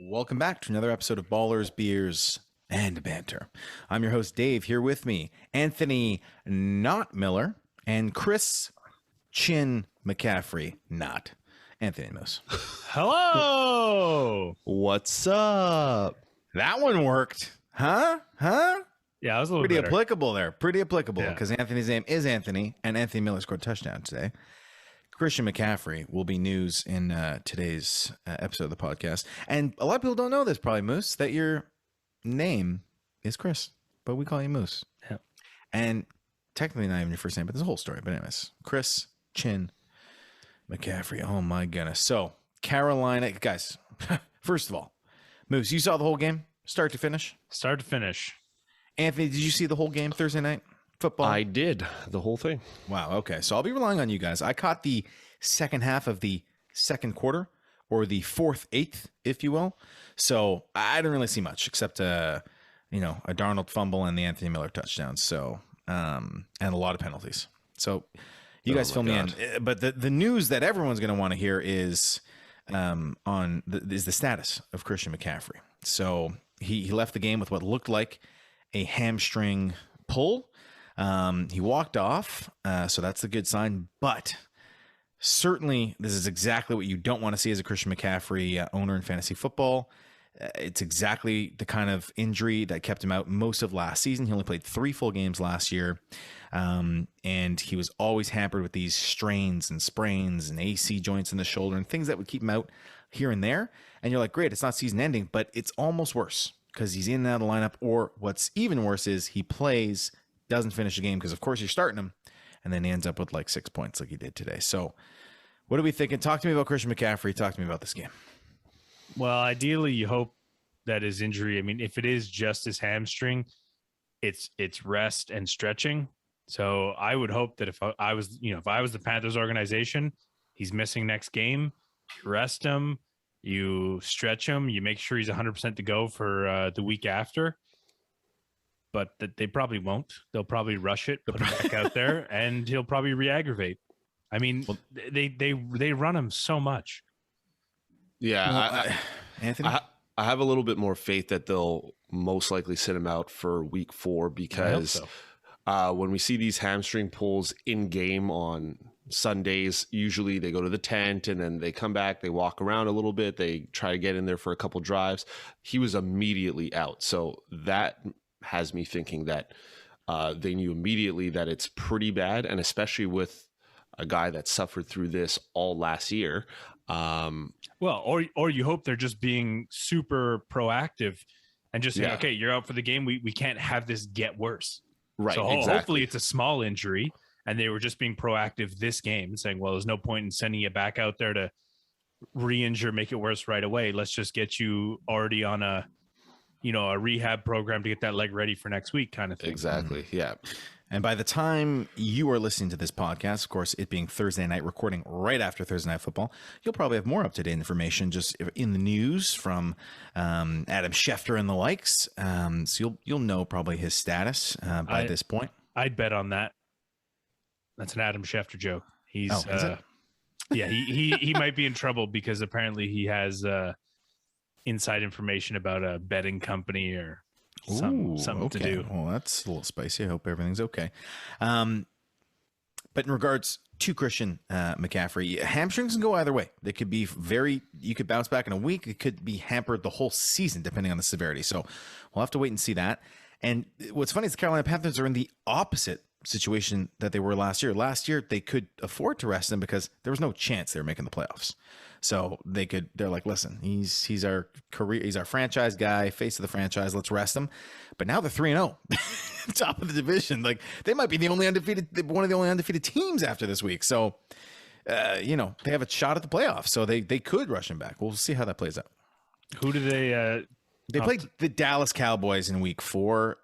Welcome back to another episode of Ballers, Beers, and Banter. I'm your host, Dave. Here with me, Anthony Not Miller and Chris Chin McCaffrey Not. Anthony Moose. Hello. What's up? That one worked. Huh? Yeah, I was a little Pretty better. applicable there. Pretty applicable Yeah. because Anthony's name is Anthony, and Anthony Miller scored a touchdown today. Christian McCaffrey will be news in today's episode of the podcast. And a lot of people don't know this, probably, Moose, that your name is Chris, but we call you Moose. Yeah. And technically not even your first name, but there's a whole story. But anyways, Chris Chin McCaffrey. Oh, my goodness. So, Carolina, guys, first of all, Moose, you saw the whole game, start to finish? Start to finish. Anthony, did you see the whole game Thursday night? Football? I did the whole thing. Wow. Okay. So I'll be relying on you guys. I caught the second half of the second quarter, or the fourth, eighth, if you will. So I didn't really see much except, a Darnold fumble and the Anthony Miller touchdown. So, and a lot of penalties. So you guys fill me in. But the news that everyone's going to want to hear is is the status of Christian McCaffrey. So he left the game with what looked like a hamstring pull. He walked off, so that's a good sign. But certainly, this is exactly what you don't want to see as a Christian McCaffrey owner in fantasy football. It's exactly the kind of injury that kept him out most of last season. He only played 3 full games last year, and he was always hampered with these strains and sprains and AC joints in the shoulder and things that would keep him out here and there. And you're like, great, it's not season ending, but it's almost worse because he's in and out of the lineup. Or what's even worse is he plays, doesn't finish the game because, of course, you're starting him, and then he ends up with like 6 points like he did today. So what are we thinking? Talk to me about Christian McCaffrey. Talk to me about this game. Well, ideally, you hope that his injury, I mean, if it is just his hamstring, it's rest and stretching. So I would hope that if I was the Panthers organization, he's missing next game, you rest him, you stretch him, you make sure he's 100% to go for the week after. But they probably won't. They'll probably rush it, put him back out there, and he'll probably re-aggravate. I mean, they run him so much. Yeah, Anthony? I have a little bit more faith that they'll most likely sit him out for week 4 because when we see these hamstring pulls in game on Sundays, usually they go to the tent and then they come back, they walk around a little bit, they try to get in there for a couple drives. He was immediately out. So that has me thinking that they knew immediately that it's pretty bad, and especially with a guy that suffered through this all last year. Well, or you hope they're just being super proactive and just saying, okay, you're out for the game. We can't have this get worse. Right. So exactly. hopefully it's a small injury, and they were just being proactive this game, saying, well, there's no point in sending you back out there to re-injure, make it worse right away. Let's just get you already on a rehab program to get that leg ready for next week kind of thing. Exactly. Yeah. And by the time you are listening to this podcast, of course, it being Thursday night, recording right after Thursday Night Football, you'll probably have more up-to-date information just in the news from Adam Schefter and the likes. So you'll know probably his status by this point. I'd bet on that. That's an Adam Schefter joke. He's is it? Yeah, he might be in trouble because apparently he has inside information about a betting company or something to do. Well, that's a little spicy. I hope everything's okay. But in regards to Christian McCaffrey, hamstrings can go either way. They could be you could bounce back in a week. It could be hampered the whole season, depending on the severity. So we'll have to wait and see that. And what's funny is the Carolina Panthers are in the opposite situation that they were last year. Last year, they could afford to rest him because there was no chance they were making the playoffs. So they're like, listen, he's our franchise guy, face of the franchise. Let's rest him. But now they're 3-0, top of the division. Like they might be one of the only undefeated teams after this week. So, they have a shot at the playoffs. So they could rush him back. We'll see how that plays out. Who do they? They played the Dallas Cowboys in week 4.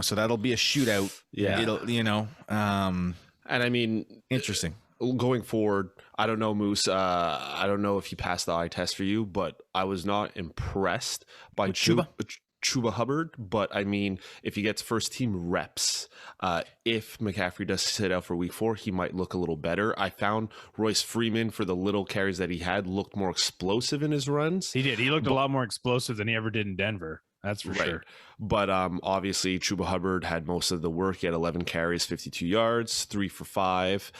So that'll be a shootout. Yeah. And I mean, interesting. Going forward, I don't know, Moose. I don't know if he passed the eye test for you, but I was not impressed by Chuba. Chuba Hubbard, but I mean, if he gets first team reps, if McCaffrey does sit out for week 4, he might look a little better. I found Royce Freeman, for the little carries that he had, looked more explosive in his runs. He did. He looked a lot more explosive than he ever did in Denver. That's for sure. But obviously, Chuba Hubbard had most of the work. He had 11 carries, 52 yards, 3 for 5,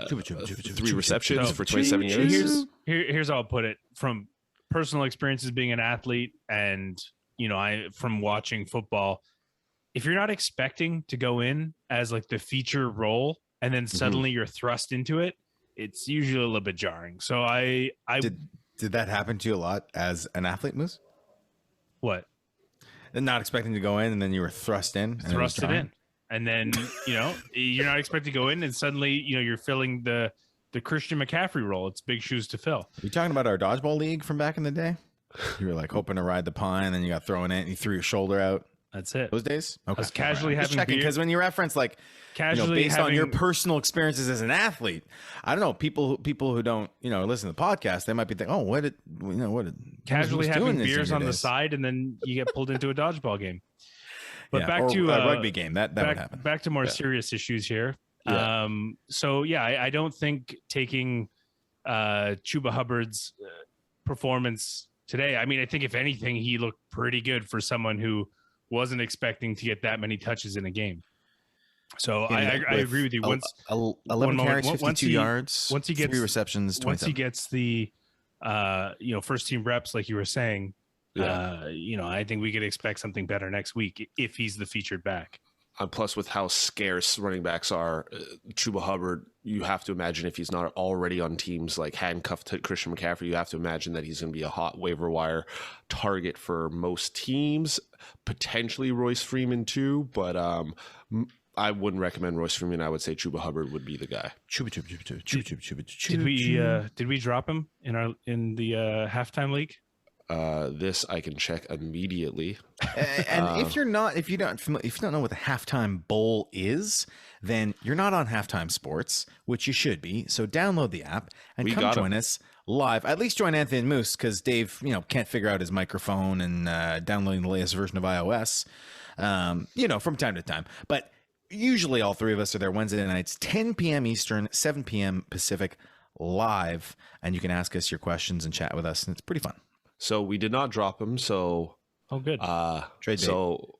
3 receptions for 27 yards. Here's how I'll put it. From personal experiences being an athlete and, from watching football, if you're not expecting to go in as like the feature role and then suddenly you're thrust into it, it's usually a little bit jarring. So I did that happen to you a lot as an athlete, Moose? What? And not expecting to go in, and then you were thrusted in, and then you're not expected to go in, and suddenly you're filling the Christian McCaffrey role. It's big shoes to fill. You talking about our dodgeball league from back in the day? You were like hoping to ride the pine, and then you got thrown in, and you threw your shoulder out. That's it. Those days? Okay. I was casually having beer. Because when you reference based on your personal experiences as an athlete, I don't know, people who don't, listen to the podcast, they might be thinking, what did casually having beers on the side, and then you get pulled into a dodgeball game. But back to a rugby game, that would happen. Back to more serious issues here. Yeah. I don't think taking Chuba Hubbard's performance today, I mean, I think if anything, he looked pretty good for someone who wasn't expecting to get that many touches in a game. So I agree with you. 11 carries, 52 yards, once he gets 3 receptions, 27. Once he gets the first team reps, like you were saying, I think we could expect something better next week if he's the featured back. Plus, with how scarce running backs are, Chuba Hubbard, you have to imagine if he's not already on teams like handcuffed to Christian McCaffrey, you have to imagine that he's going to be a hot waiver wire target for most teams, potentially Royce Freeman too, but I wouldn't recommend Royce Freeman. I would say Chuba Hubbard would be the guy. Did we drop him in the halftime league? This I can check immediately. And if you don't know what the halftime bowl is, then you're not on Halftime Sports, which you should be. So download the app and come join us live. At least join Anthony and Moose, because Dave, can't figure out his microphone and downloading the latest version of iOS, from time to time. But usually all 3 of us are there Wednesday nights, 10 p.m. Eastern, 7 p.m. Pacific, live, and you can ask us your questions and chat with us, and it's pretty fun. So we did not drop him. So good. Trade bait. So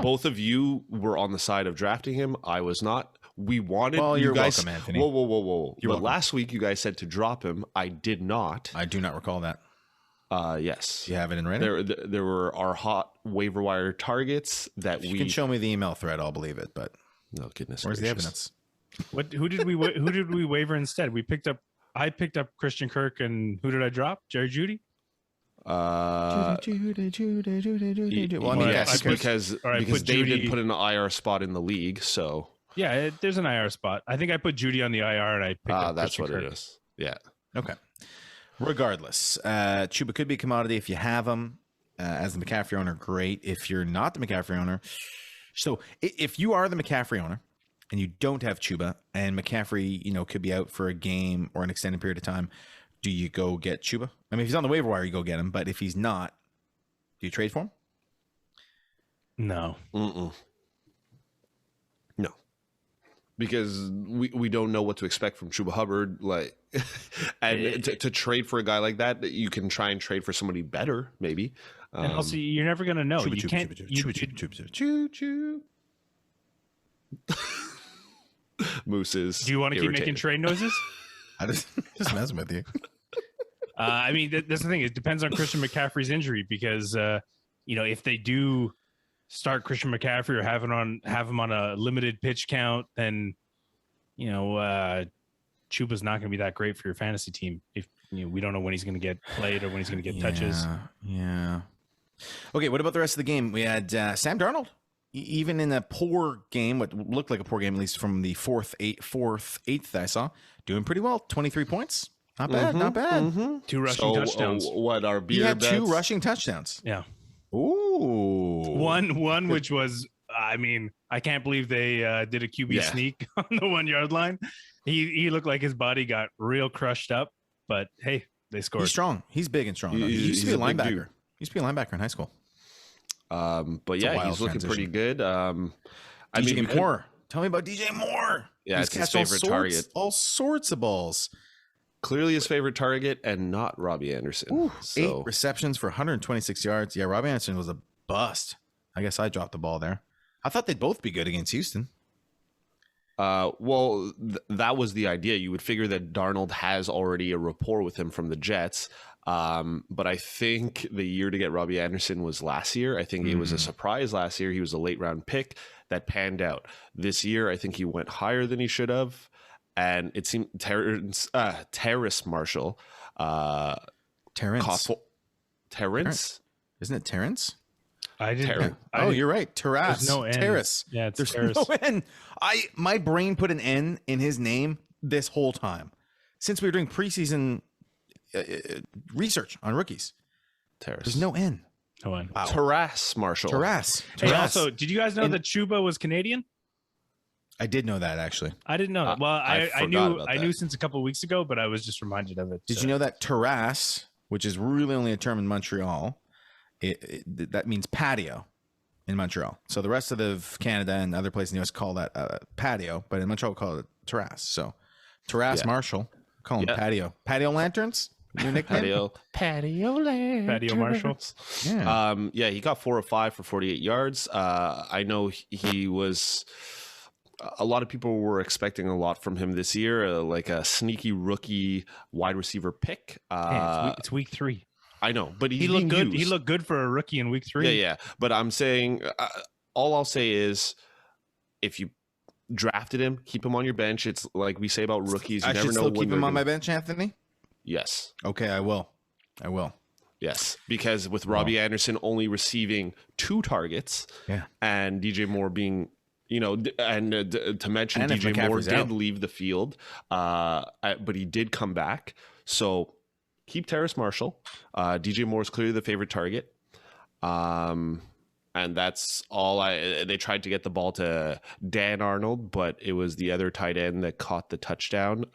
both of you were on the side of drafting him. I was not. We wanted. Well, you're welcome, Anthony. Whoa. But last week you guys said to drop him. I did not. I do not recall that. Yes. Do you have it in writing? There were our hot waiver wire targets that if you can show me the email thread, I'll believe it. But no goodness. Where's the evidence? Who did we waiver instead? I picked up Christian Kirk, and who did I drop? Jerry Jeudy? Judy. Well, yes, because Dave Judy, didn't put an IR spot in the league, so yeah, there's an IR spot. I think I put Judy on the IR, and I picked up that's Christian what Kirk. it is. Yeah. Okay. Regardless, Chuba could be a commodity if you have him as the McCaffrey owner. Great. If you're not the McCaffrey owner, so if you are the McCaffrey owner and you don't have Chuba, and McCaffrey, could be out for a game or an extended period of time, do you go get Chuba? I mean, if he's on the waiver wire, you go get him. But if he's not, do you trade for him? No. No. Because we don't know what to expect from Chuba Hubbard. And to trade for a guy like that, you can try and trade for somebody better, maybe. And also, you're never going to know. Chuba, You can't. Choo. Mooses. Do you want to keep making trade noises? I just messing with you. I mean, that's the thing. It depends on Christian McCaffrey's injury, because if they do start Christian McCaffrey or have him on a limited pitch count, then Chuba's not going to be that great for your fantasy team. If we don't know when he's going to get played or when he's going to get touches. Yeah. Okay. What about the rest of the game? We had Sam Darnold. Even in a poor game, what looked like a poor game, at least from the fourth, eighth I saw, doing pretty well. 23 points. Not bad. Not bad. Mm-hmm. 2 rushing touchdowns. What are beer He had bets? 2 rushing touchdowns. Yeah. Ooh. One which was, I mean, I can't believe they did a QB sneak on the 1 yard line. He looked like his body got real crushed up, but hey, they scored. He's strong. He's big and strong. He used to be a linebacker. Used to be a linebacker in high school. But yeah, he's looking pretty good. DJ Moore. Tell me about DJ Moore. Yeah, it's his favorite target. All sorts of balls. Clearly his favorite target, and not Robbie Anderson. Ooh, 8 receptions for 126 yards. Yeah, Robbie Anderson was a bust. I guess I dropped the ball there. I thought they'd both be good against Houston. Well, that was the idea. You would figure that Darnold has already a rapport with him from the Jets. But I think the year to get Robbie Anderson was last year. I think it was a surprise last year. He was a late round pick that panned out. This year, I think he went higher than he should have. And it seemed Terrace Marshall. Terrence. Terrence? Isn't it Terrence? You're right. Terrace. There's no N. Terrace. Yeah, it's There's Terrace. no N. My brain put an N in his name this whole time. Since we were doing preseason research on rookies. Terrace. There's no N. No N. Wow. Terrace Marshall. Terrace. Hey, also, did you guys know that Chuba was Canadian? I did know that, actually. I didn't know that. Well, I knew since a couple of weeks ago, but I was just reminded of it. Did you know that terrace, which is really only a term in Montreal, that means patio in Montreal. So the rest of Canada and other places in the US call that patio, but in Montreal we call it terrace. So Terrace Marshall, call him patio. Patio lanterns? New nickname? Patio lanterns. Patio Marshall. Yeah. He got 4 of 5 for 48 yards. I know he was... A lot of people were expecting a lot from him this year, like a sneaky rookie wide receiver pick. It's week 3. I know, but he looked good. He looked good for a rookie in week 3. Yeah. But I'm saying, all I'll say is, if you drafted him, keep him on your bench. It's like we say about rookies. You I never should know still when keep him on my bench, Anthony? Yes. Okay, I will. Yes, because with Robbie Anderson only receiving 2 targets, and DJ Moore being... and to mention, and DJ Moore did out. leave the field, but he did come back. So keep Terrace Marshall. DJ Moore is clearly the favorite target. And that's all. They tried to get the ball to Dan Arnold, but it was the other tight end that caught the touchdown,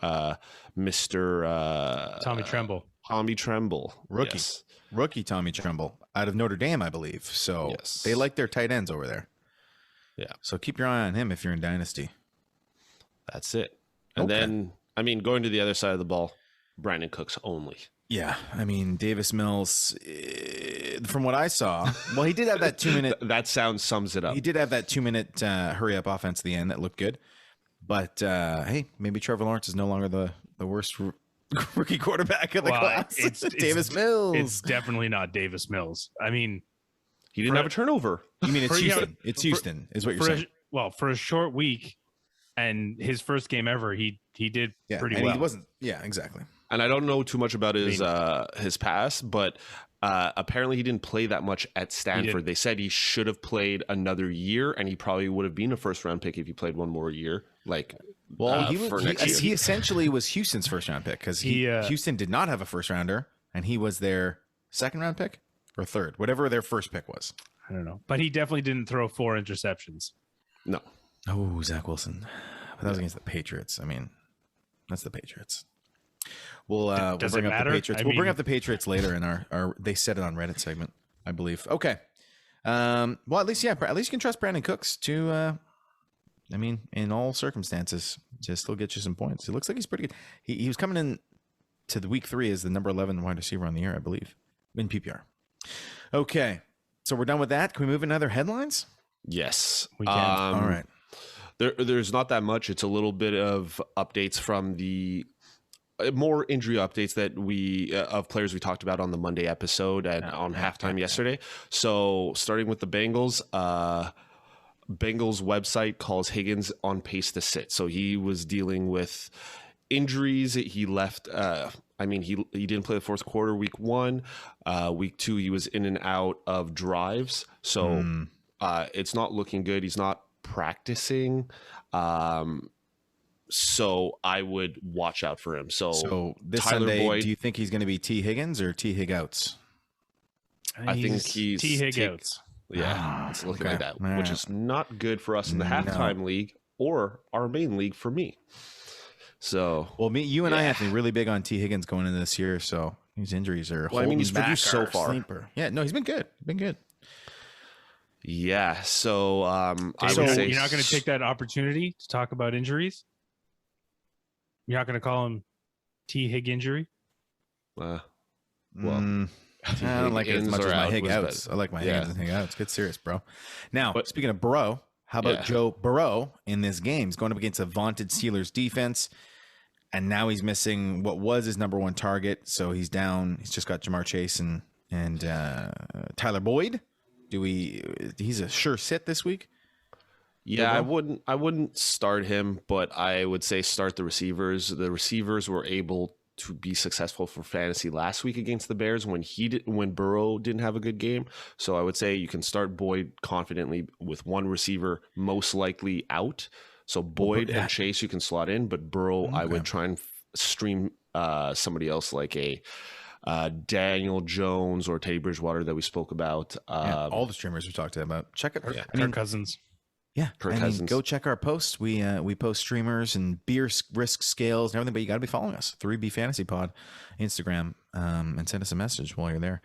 Mr. Tommy Tremble. Tommy Tremble. Rookie. Yes. Rookie Tommy Tremble out of Notre Dame, I believe. So they like their tight ends over there. Yeah. So keep your eye on him if you're in Dynasty. That's it. And then, going to the other side of the ball, Brandon Cooks only. Yeah. Davis Mills, from what I saw, he did have that 2-minute. That sound sums it up. He did have that 2-minute hurry up offense at the end that looked good. But, hey, maybe Trevor Lawrence is no longer the worst rookie quarterback of the class. It's Davis Mills. It's definitely not Davis Mills. He didn't have a turnover. You mean it's Houston? It's Houston, is what you're saying. For a short week and his first game ever, he did pretty well. He wasn't. Yeah, exactly. And I don't know too much about his past, but apparently he didn't play that much at Stanford. They said he should have played another year, and he probably would have been a first-round pick if he played one more year. He essentially was Houston's first-round pick because Houston did not have a first-rounder, and he was their second-round pick. Or third, whatever their first pick was. I don't know. But he definitely didn't throw 4 interceptions. No. Oh, Zach Wilson. But that was against the Patriots. That's the Patriots. We'll bring up the Patriots. We'll bring up the Patriots later in our they said it on Reddit segment, I believe. Okay. At least you can trust Brandon Cooks to in all circumstances, just still get you some points. It looks like he's pretty good. He was coming in to the week 3 as the number 11 wide receiver on the year, I believe, in PPR. Okay, so we're done with that. Can we move into other headlines? Yes, we can. All right. There's not that much. It's a little bit of updates from the more injury updates that of players we talked about on the Monday episode and on halftime yesterday. So starting with the Bengals, Bengals website calls Higgins on pace to sit. So he was dealing with injuries. He left. He didn't play the fourth quarter, week 1. Week 2, he was in and out of drives. So it's not looking good. He's not practicing. So I would watch out for him. So this Tyler Sunday, Boyd, do you think he's going to be T. Higgins or T. Higouts? I think he's T. Higouts. Yeah, it's looking like that, All which right. is not good for us in the halftime league or our main league for me. So you and I have to be really big on T. Higgins going into this year. So These injuries are Well, I mean, he's produced so far. Sleeper. Yeah, no, he's been good. Been good. Yeah. So I would So say you're not going to take that opportunity to talk about injuries? You're not going to call him T. Hig injury? well, I don't like it as much as my Hig outs. better. I like my Yeah. Higgins and Hig outs. Get serious, bro. Now, But- speaking of Burrow, how about Yeah. Joe Burrow in this game? He's going up against a vaunted Steelers defense, and now he's missing what was his number one target. So he's down. He's just got Jamar Chase and Tyler Boyd. He's a sure sit this week? Yeah, I wouldn't start him, but I would say start the receivers. The receivers were able to be successful for fantasy last week against the Bears when Burrow didn't have a good game. So I would say you can start Boyd confidently with one receiver most likely out. So Boyd and Chase you can slot in, but Burrow I would try and stream somebody else like a Daniel Jones or Teddy Bridgewater that we spoke about. All the streamers we talked about. Check it. Kirk Cousins. Yeah, Kirk I mean, Cousins. go check our posts. We post streamers and beer risk scales and everything, but you got to be following us. 3B Fantasy Pod, Instagram, and send us a message while you're there.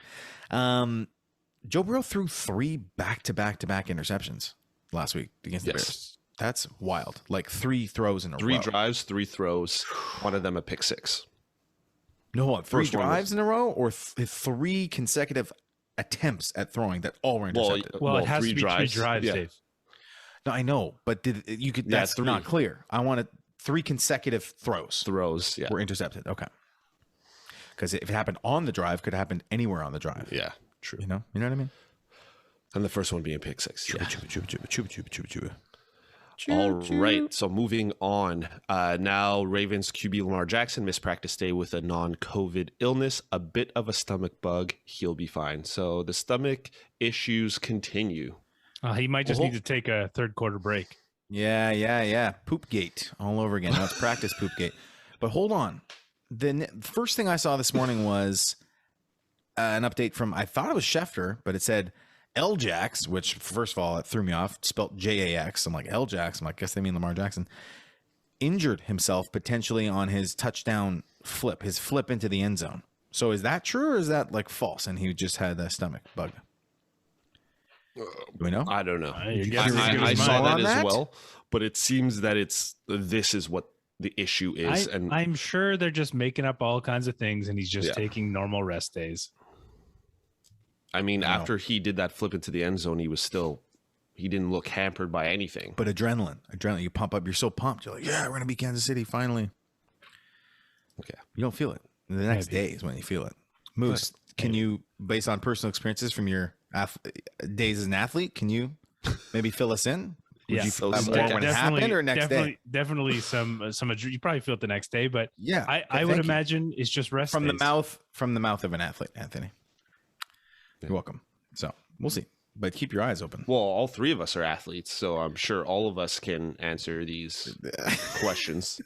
Joe Burrow threw 3 back-to-back-to-back interceptions last week against the Bears. That's wild. Like 3 throws in a row. 3 drives, 3 throws, one of them a pick six. No, hold on. 3 First one drives in a row or 3 consecutive attempts at throwing that all were intercepted? Well, it has 3 to be drives. 3 drives, Yeah. Dave. No, I know, but that's 3. not clear. I wanted 3 consecutive throws. Yeah. Were intercepted. Okay. Because if it happened on the drive, could have happened anywhere on the drive. Yeah, true. You know what I mean? And the first one being pick six. Yeah. Chuba. All right. So moving on. Now Ravens QB Lamar Jackson missed practice day with a non-COVID illness, a bit of a stomach bug. He'll be fine. So the stomach issues continue. He might just need to take a third quarter break. Yeah. Poopgate all over again. Now it's practice Poopgate. But hold on. The first thing I saw this morning was an update from, I thought it was Schefter, but it said L-Jax, which first of all, it threw me off, spelled J-A-X. I'm like, L-Jax. I'm like, guess they mean Lamar Jackson. Injured himself potentially on his touchdown flip, his flip into the end zone. So is that true or is that like false? And he just had a stomach bug. Do we know? I don't know. I I saw that on as that? well, but it seems that this is what the issue is. And I'm sure they're just making up all kinds of things, and he's just taking normal rest days. I mean, after he did that flip into the end zone, he didn't look hampered by anything. But adrenaline, you pump up. You're so pumped. You're like, yeah, we're going to beat Kansas City finally. Okay. You don't feel it. The next day is when you feel it. Moose, can you, based on personal experiences from your days as an athlete, can you maybe fill us in? Would you feel that more when it happened or next day? Definitely some. You probably feel it the next day, but Yeah, I would imagine it's just rest from days. the mouth of an athlete, Anthony. You're welcome. So we'll see, but keep your eyes open. Well, all 3 of us are athletes, so I'm sure all of us can answer these questions.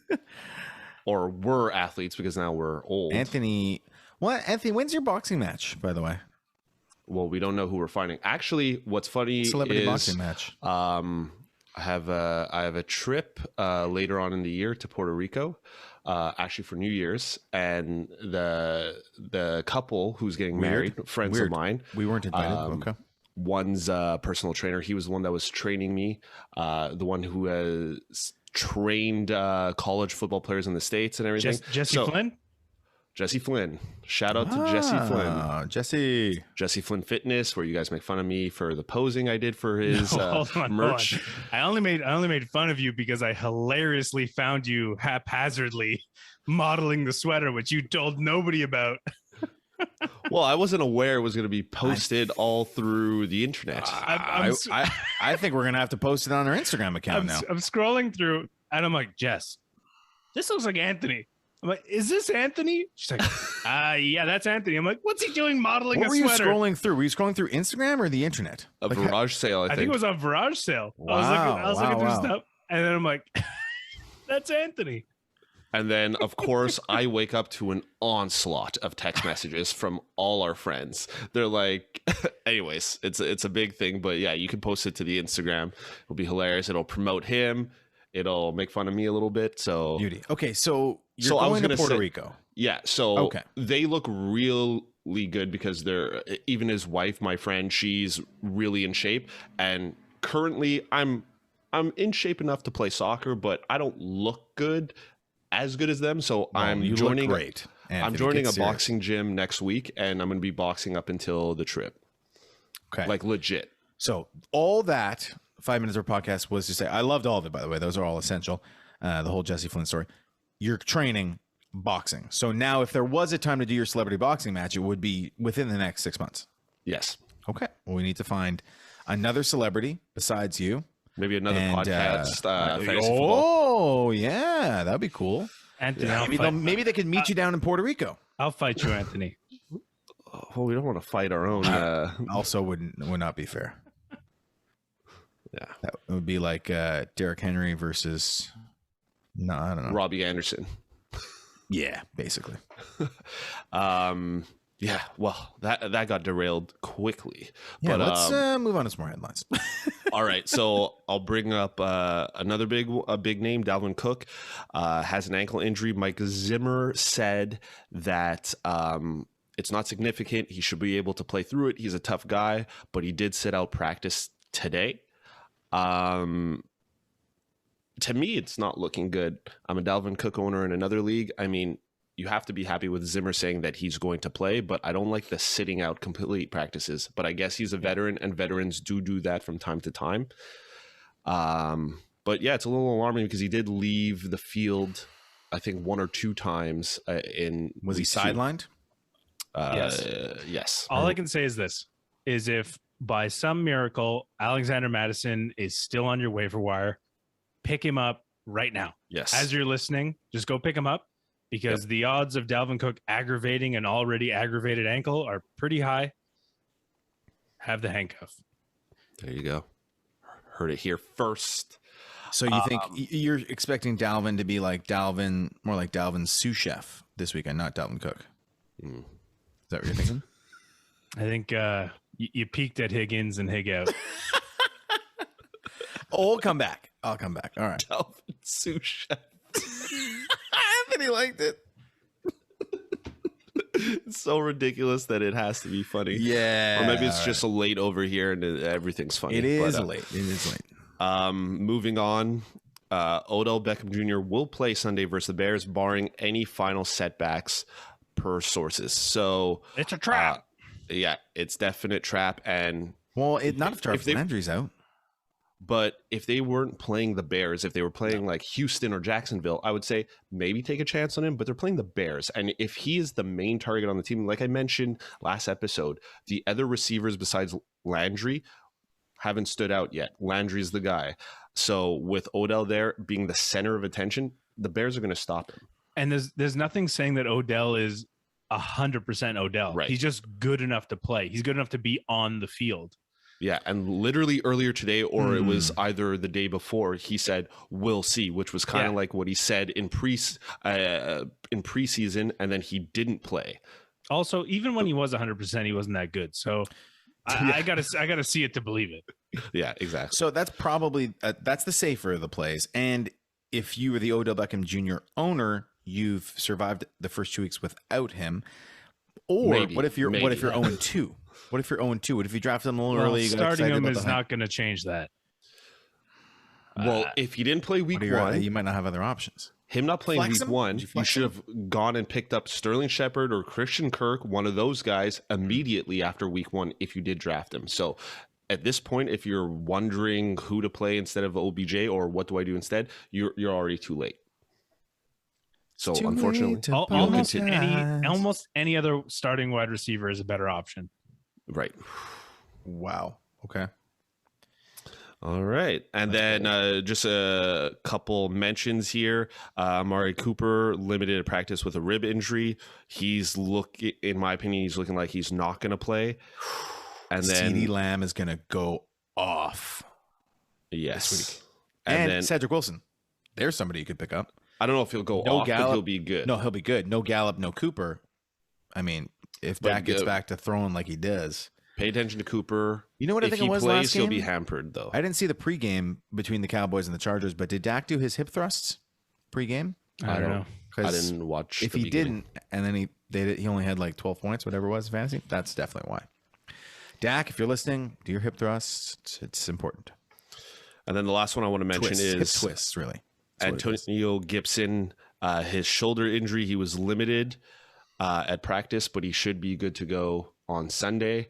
Or we're athletes because now we're old. Anthony, when's your boxing match, by the way? Well, we don't know who we're fighting. Actually, what's funny Celebrity is boxing match. I have a trip later on in the year to Puerto Rico, actually for New Year's, and the couple who's getting married, friends of mine. We weren't invited. Okay. One's a personal trainer. He was the one that was training me. The one who has trained college football players in the States and everything. Jesse Flynn. Jesse Flynn. Shout out to Jesse Flynn. Jesse Flynn Fitness, where you guys make fun of me for the posing I did for his merch. I only made fun of you because I hilariously found you haphazardly modeling the sweater, which you told nobody about. Well, I wasn't aware it was going to be posted all through the internet. I think we're gonna have to post it on our Instagram account now. I'm scrolling through, and I'm like, Jess, this looks like Anthony. I'm like, is this Anthony? She's like, yeah, that's Anthony. I'm like, what's he doing modeling What a were you sweater? scrolling through? Were you scrolling through Instagram or the internet? A garage sale, I think. it was on garage sale. Wow, I was looking through stuff, and then I'm like, that's Anthony. And then, of course, I wake up to an onslaught of text messages from all our friends. They're like, anyways, it's a big thing. But yeah, you can post it to the Instagram. It'll be hilarious. It'll promote him. It'll make fun of me a little bit. So Beauty. Okay, so You're going to Puerto Rico. Yeah, so they look really good because they're even his wife, my friend, she's really in shape, and currently I'm in shape enough to play soccer, but I don't look as good as them. So I'm joining great. I'm joining a boxing gym next week, and I'm going to be boxing up until the trip. Okay, like legit. So all that 5 minutes of our podcast was to say, I loved all of it. By the way, those are all essential. The whole Jesse Flynn story. You're training boxing. So now if there was a time to do your celebrity boxing match, it would be within the next 6 months. Yes. Okay. Well, we need to find another celebrity besides you. Maybe another podcast. Fantasy football. Oh, yeah. That'd be cool. Anthony, yeah, maybe they could meet you down in Puerto Rico. I'll fight you, Anthony. Well, we don't want to fight our own. Also would not be fair. Yeah. That would be like Derrick Henry versus, no, I don't know. Robbie Anderson. Yeah, basically. Yeah, well, that got derailed quickly. Yeah, but let's move on to some more headlines. All right, so I'll bring up another big name. Dalvin Cook has an ankle injury. Mike Zimmer said that it's not significant. He should be able to play through it. He's a tough guy, but he did sit out practice today. To me, it's not looking good. I'm a Dalvin Cook owner in another league. I mean, you have to be happy with Zimmer saying that he's going to play, but I don't like the sitting out complete practices. But I guess he's a veteran, and veterans do that from time to time. But yeah, it's a little alarming because he did leave the field, I think 1 or 2 times Was he sidelined? Yes. Yes. All I can say is this, is if by some miracle, Alexander Mattison is still on your waiver wire, pick him up right now. Yes. As you're listening, just go pick him up because the odds of Dalvin Cook aggravating an already aggravated ankle are pretty high. Have the handcuff. There you go. Heard it here first. So you think you're expecting Dalvin to be like Dalvin, more like Dalvin's sous chef this weekend, not Dalvin Cook? Is that what you're thinking? I think you peaked at Higgins and Hig out. Oh, I'll come back. All right. Dalvin sous chef. Anthony liked it. It's so ridiculous that it has to be funny. Yeah. Or maybe it's just a late over here and everything's funny. It is late. It is late. Moving on. Odell Beckham Jr. will play Sunday versus the Bears, barring any final setbacks per sources. So it's a trap. Yeah, it's definite trap. And not if Jarvis Landry's out. But if they weren't playing the Bears, if they were playing like Houston or Jacksonville, I would say maybe take a chance on him. But they're playing the Bears. And if he is the main target on the team, like I mentioned last episode, the other receivers besides Landry haven't stood out yet. Landry's the guy. So with Odell there being the center of attention, the Bears are going to stop him. And there's nothing saying that Odell is 100% Odell. Right. He's just good enough to play. He's good enough to be on the field. Yeah, and literally earlier today, or it was either the day before, he said, "We'll see," which was kind of like what he said in preseason, and then he didn't play. Also, even when he was 100%, he wasn't that good. So I gotta see it to believe it. Yeah, exactly. So that's probably that's the safer of the plays. And if you were the Odell Beckham Jr. owner, you've survived the first 2 weeks without him. Or what if you're 0-2? What if you're 0-2? What if you draft him a little early? Starting him is not going to change that. Well, if he didn't play week 1, you might not have other options. Him not playing Flex week him? 1, you should have gone and picked up Sterling Shepard or Christian Kirk, one of those guys, immediately after week 1 if you did draft him. So at this point, if you're wondering who to play instead of OBJ or what do I do instead, you're already too late. So unfortunately, almost any other starting wide receiver is a better option. Right. Wow. Okay. All right. And then just a couple mentions here. Amari Cooper limited practice with a rib injury. In my opinion, he's looking like he's not going to play. And then CeeDee Lamb is going to go off. Yes. This week. And then Cedric Wilson. There's somebody you could pick up. I don't know if he'll go off, but he'll be good. No, he'll be good. No Gallup, no Cooper. I mean, if Dak gets back to throwing like he does. Pay attention to Cooper. You know what I think it was last game? last game? He'll be hampered, though. I didn't see the pregame between the Cowboys and the Chargers, but did Dak do his hip thrusts pregame? I don't know. I didn't watch. If he didn't, and then he only had like 12 points, whatever it was, fantasy, that's definitely why. Dak, if you're listening, do your hip thrusts. It's important. And then the last one I want to mention is hip twists, really. Antonio Gibson. His shoulder injury, he was limited at practice, but he should be good to go on Sunday.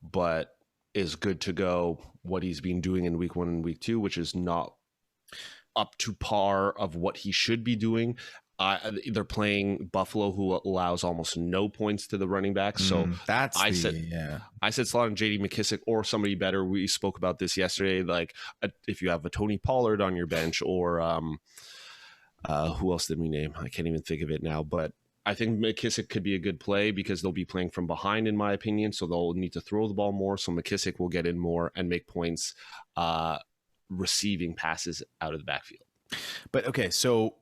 But is good to go what he's been doing in week 1 and week 2, which is not up to par of what he should be doing. They're playing Buffalo, who allows almost no points to the running back. So I said slot on J.D. McKissic or somebody better. We spoke about this yesterday. Like if you have a Tony Pollard on your bench, or who else did we name? I can't even think of it now. But I think McKissic could be a good play because they'll be playing from behind, in my opinion. So they'll need to throw the ball more. So McKissic will get in more and make points, receiving passes out of the backfield. But okay, so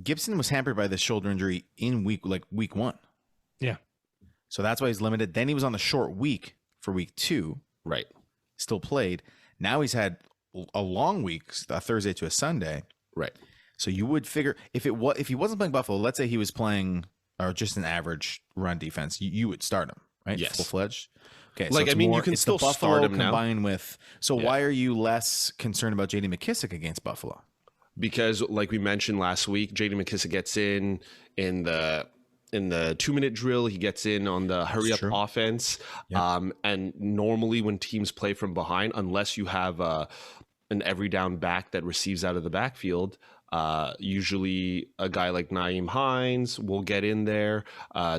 Gibson was hampered by this shoulder injury in week 1. Yeah. So that's why he's limited. Then he was on the short week for week 2. Right. Still played. Now he's had a long week, a Thursday to a Sunday. Right. So you would figure if he wasn't playing Buffalo, let's say he was playing or just an average run defense, you would start him, right? Yes. Full-fledged. Okay. Like, so you can still start him now. Combined with. So why are you less concerned about J.D. McKissic against Buffalo? Because, like we mentioned last week, J.D. McKissic gets in the 2-minute drill. He gets in on the hurry up offense. Yep. And normally when teams play from behind, unless you have an every down back that receives out of the backfield, usually a guy like Nyheim Hines will get in there.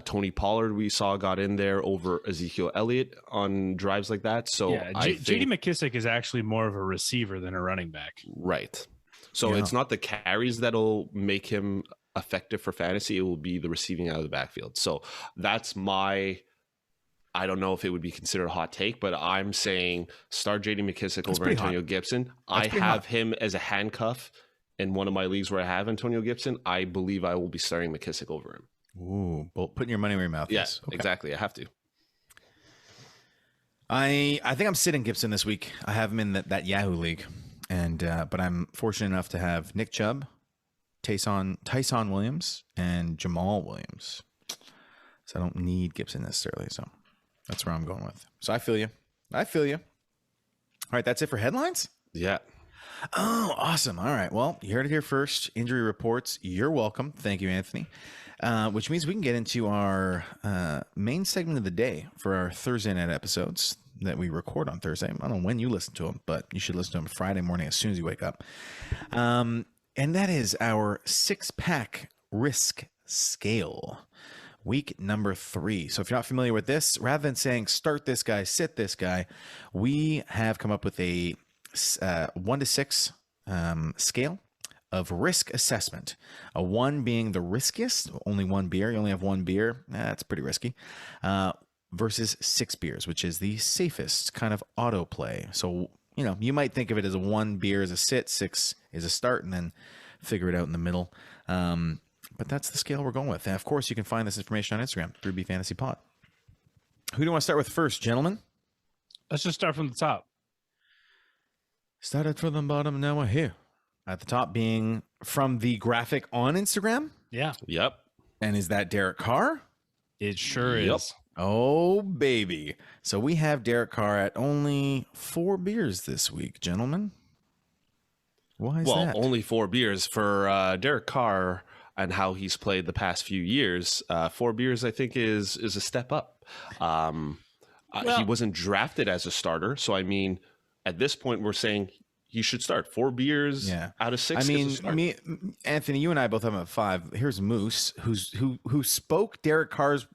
Tony Pollard, we saw, got in there over Ezekiel Elliott on drives like that. So J.D. McKissic is actually more of a receiver than a running back. Right. So it's not the carries that'll make him effective for fantasy. It will be the receiving out of the backfield. So that's I don't know if it would be considered a hot take, but I'm saying start J.D. McKissic over Antonio Gibson. I have him as a handcuff in one of my leagues where I have Antonio Gibson. I believe I will be starting McKissic over him. Ooh, well, putting your money where your mouth is. Yeah, exactly. I have to. I think I'm sitting Gibson this week. I have him in that Yahoo league. And but I'm fortunate enough to have Nick Chubb, Tyson Williams, and Jamal Williams. So I don't need Gibson necessarily. So that's where I'm going with. So I feel you. All right, that's it for headlines? Yeah. Oh, awesome. All right. Well, you heard it here first. Injury reports. You're welcome. Thank you, Anthony. Which means we can get into our main segment of the day for our Thursday night episodes that we record on Thursday. I don't know when you listen to them, but you should listen to them Friday morning as soon as you wake up. And that is our 6-pack risk scale, week number 3. So if you're not familiar with this, rather than saying start this guy, sit this guy, we have come up with a 1 to 6 scale of risk assessment. A 1 being the riskiest, only 1 beer. You only have 1 beer. That's pretty risky. Versus 6 beers, which is the safest kind of autoplay. So, you might think of it as a 1 beer is a sit, 6 is a start, and then figure it out in the middle. But that's the scale we're going with. And of course, you can find this information on Instagram, 3B Fantasy Pod. Who do you want to start with first, gentlemen? Let's just start from the top. Started from the bottom, now we're here. At the top being from the graphic on Instagram? Yeah. Yep. And is that Derek Carr? It sure is. Oh, baby. So we have Derek Carr at only 4 beers this week, gentlemen. Why is that? Well, only 4 beers for Derek Carr and how he's played the past few years. 4 beers, I think, is a step up. He wasn't drafted as a starter. So, I mean, at this point, we're saying he should start 4 beers out of 6. I mean, Anthony, you and I both have him at 5. Here's Moose, who spoke Derek Carr's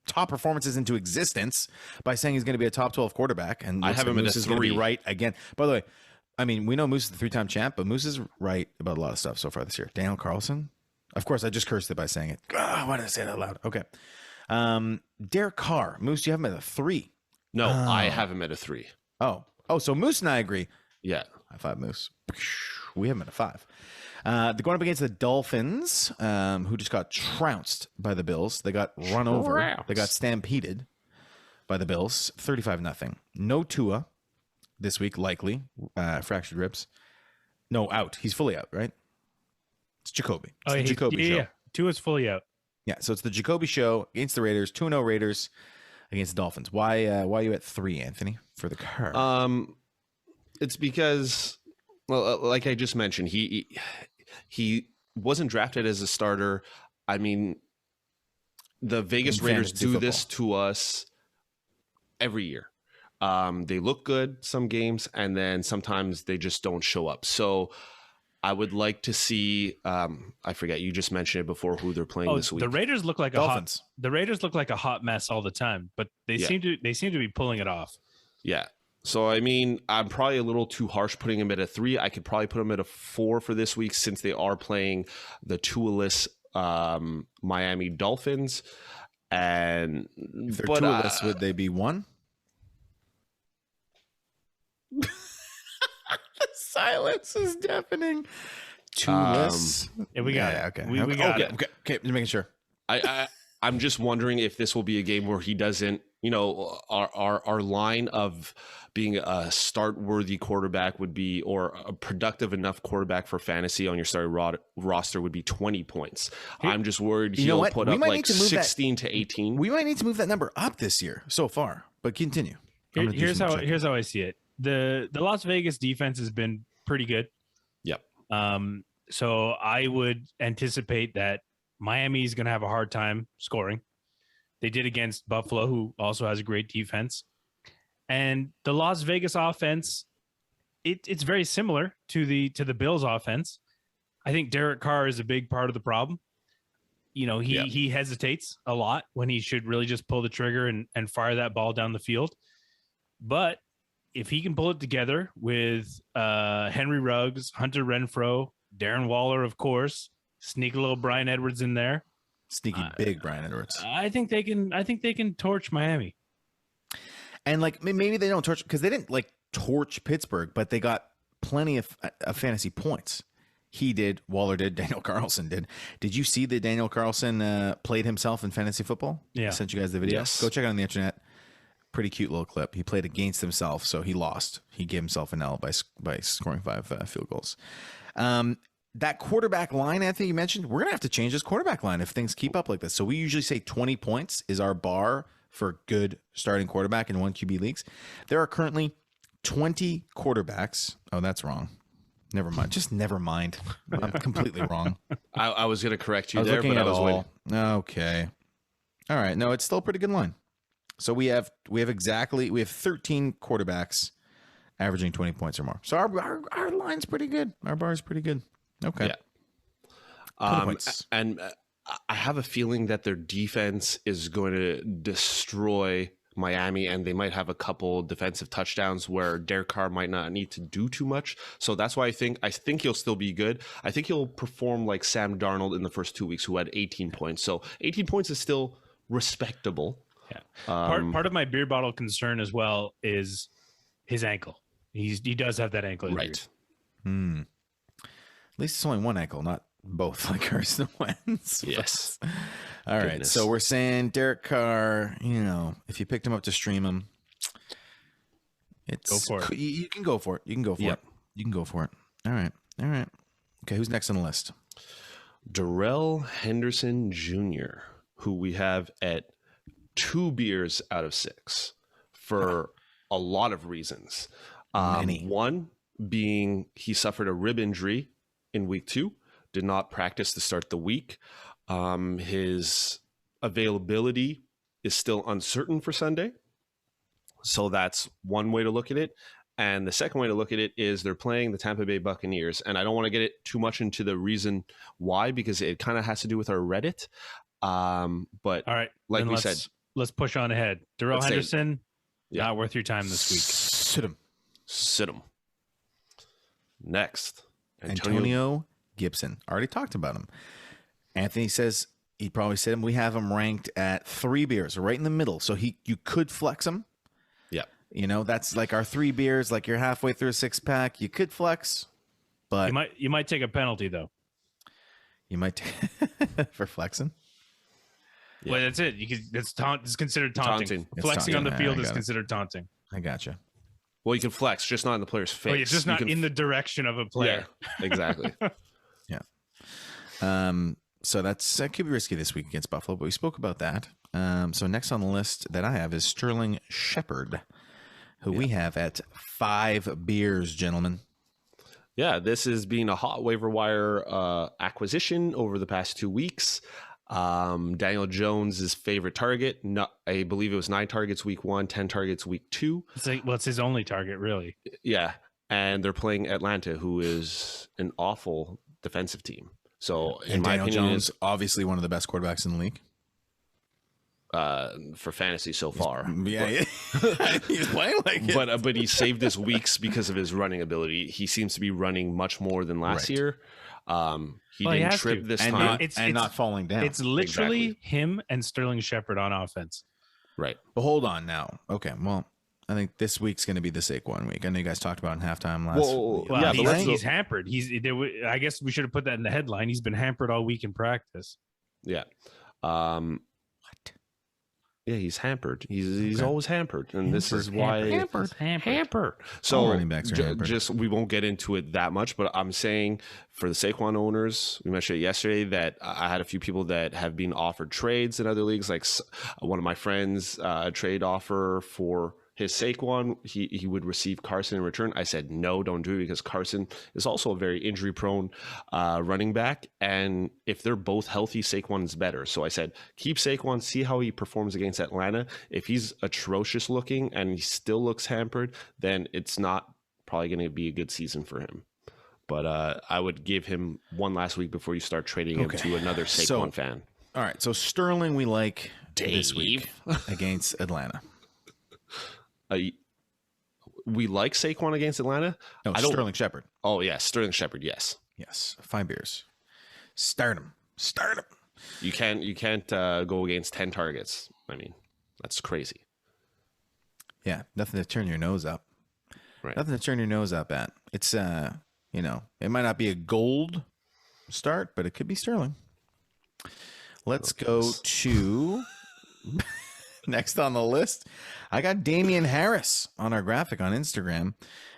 top performances into existence by saying he's going to be a top 12 quarterback. And I have him Moose at a 3. is going to be right again. By the way, I mean, we know Moose is the 3-time champ, but Moose is right about a lot of stuff so far this year. Daniel Carlson. Of course, I just cursed it by saying it. Why did I say that loud? Okay. Derek Carr. Moose, do you have him at a 3? No, I have him at a 3. Oh, so Moose and I agree. Yeah. High 5, Moose. We have him at a 5. They're going up against the Dolphins, who just got trounced by the Bills. They got run over. They got stampeded by the Bills, 35-0. No Tua this week, likely. Fractured ribs. No, out. He's fully out, right? It's Jacoby. It's Oh, the Jacoby show. Yeah. Tua's fully out. Yeah, so it's the Jacoby show against the Raiders. 2-0 Raiders against the Dolphins. Why are you at 3, Anthony, for the Carr? It's because, well, like I just mentioned, he wasn't drafted as a starter. I mean, the Vegas Raiders do this to us every year. They look good some games, and then sometimes they just don't show up. So I would like to see. I forget, you just mentioned it before, who they're playing this week. The Raiders look like Dolphins. The Raiders look like a hot mess all the time, but they seem to be pulling it off. Yeah. So I mean, I'm probably a little too harsh putting him at a 3. I could probably put him at a 4 for this week, since they are playing the Tua-less Miami Dolphins. And if they're Tua-less, would they be 1? Silence is deafening. Tua-less. Yeah, we got it. Okay. We got it. Okay. Just making sure. I'm just wondering if this will be a game where he doesn't, our line of being a start-worthy quarterback would be, or a productive enough quarterback for fantasy on your starting roster would be 20 points. I'm just worried he'll put up like 16 to 18. We might need to move that number up this year so far, but continue. Here's how I see it. The Las Vegas defense has been pretty good. Yep. So I would anticipate that Miami is going to have a hard time scoring. They did against Buffalo, who also has a great defense. And the Las Vegas offense, it's very similar to the Bills offense. I think Derek Carr is a big part of the problem. He hesitates a lot when he should really just pull the trigger and fire that ball down the field. But if he can pull it together with Henry Ruggs, Hunter Renfrow, Darren Waller, of course, sneak a little Bryan Edwards in there. Sneaky big Bryan Edwards. I think they can torch Miami. And maybe they don't torch, because they didn't torch Pittsburgh, but they got plenty of fantasy points. He did, Waller did, Daniel Carlson did. Did you see that Daniel Carlson played himself in fantasy football? Yeah. I sent you guys the video. Yes. Go check it on the internet. Pretty cute little clip. He played against himself, so he lost. He gave himself an L by scoring 5 field goals. That quarterback line, Anthony, you mentioned, we're going to have to change this quarterback line if things keep up like this. So we usually say 20 points is our bar for good starting quarterback in 1 QB leagues. There are currently 20 quarterbacks. Oh, that's wrong. Never mind. Just never mind. I'm completely wrong. I was going to correct you but I was waiting. Okay. All right. No, it's still a pretty good line. So we have 13 quarterbacks averaging 20 points or more. So our line's pretty good. Our bar is pretty good. Okay. Yeah. And I have a feeling that their defense is going to destroy Miami, and they might have a couple defensive touchdowns where Derek Carr might not need to do too much. So that's why I think he'll still be good. I think he'll perform like Sam Darnold in the first 2 weeks, who had 18 points. So 18 points is still respectable. Yeah. Part of my beer bottle concern as well is his ankle. He does have that ankle injury. Right. At least it's only one ankle, not both like Carson Wentz. Yes. All right. So we're saying Derek Carr, if you picked him up to stream him, go for it. You can go for it. You can go for it. You can go for it. All right. Okay. Who's next on the list? Darrell Henderson Jr., who we have at 2 beers out of 6 for a lot of reasons. One being he suffered a rib injury in week 2, did not practice to start the week. His availability is still uncertain for Sunday. So that's one way to look at it. And the second way to look at it is they're playing the Tampa Bay Buccaneers. And I don't want to get it too much into the reason why, because it kind of has to do with our Reddit. But all right, like we said, let's push on ahead. Darrell Henderson, not worth your time this week. Sit him. Next, Antonio Gibson. Already talked about him. Anthony says he'd probably sit him. We have him ranked at 3 beers, right in the middle. So you could flex him. Yeah. That's like our 3 beers, like you're halfway through a 6-pack. You could flex, but you might take a penalty though. You might for flexing. Yeah. Well, that's it. It's considered taunting. Flexing on the field is considered taunting. I gotcha. Well, you can flex, just not in the player's face. It's just not in the direction of a player. Yeah, exactly. Yeah. So that could be risky this week against Buffalo, but we spoke about that. So next on the list that I have is Sterling Shepard, who we have at 5 beers, gentlemen. Yeah, this has been a hot waiver wire acquisition over the past 2 weeks. Daniel Jones's favorite target. I believe it was 9 targets week 1, 10 targets week 2. It's his only target, really. Yeah, and they're playing Atlanta, who is an awful defensive team. So, in my Daniel opinion, Jones, obviously one of the best quarterbacks in the league. For fantasy so far. Yeah, he's playing like it. But he saved his weeks because of his running ability. He seems to be running much more than last year. He didn't trip this time. Not falling down. It's literally him and Sterling Shepard on offense. Right. But hold on now. Okay, well, I think this week's going to be the Saquon week. I know you guys talked about in halftime last week. Well, yeah, he's hampered. I guess we should have put that in the headline. He's been hampered all week in practice. Yeah. What? Yeah, he's hampered. He's always hampered, and this is why hampered. So all running backs are hampered. Just we won't get into it that much, but I'm saying for the Saquon owners, we mentioned it yesterday that I had a few people that have been offered trades in other leagues. Like one of my friends, a trade offer for his Saquon, he would receive Carson in return. I said, no, don't do it, because Carson is also a very injury-prone running back. And if they're both healthy, Saquon is better. So I said, keep Saquon, see how he performs against Atlanta. If he's atrocious looking and he still looks hampered, then it's not probably going to be a good season for him. But I would give him one last week before you start trading him to another Saquon fan. All right, so Sterling we like this week against Atlanta. We like Saquon against Atlanta. No, Sterling Shepard. Oh, yeah, Sterling Shepard, yes. Yes, 5 beers. Start him. You can't go against 10 targets. I mean, that's crazy. Yeah, nothing to turn your nose up. Right. Nothing to turn your nose up at. It's, it might not be a gold start, but it could be Sterling. Let's go to... Next on the list, I got Damien Harris on our graphic on Instagram,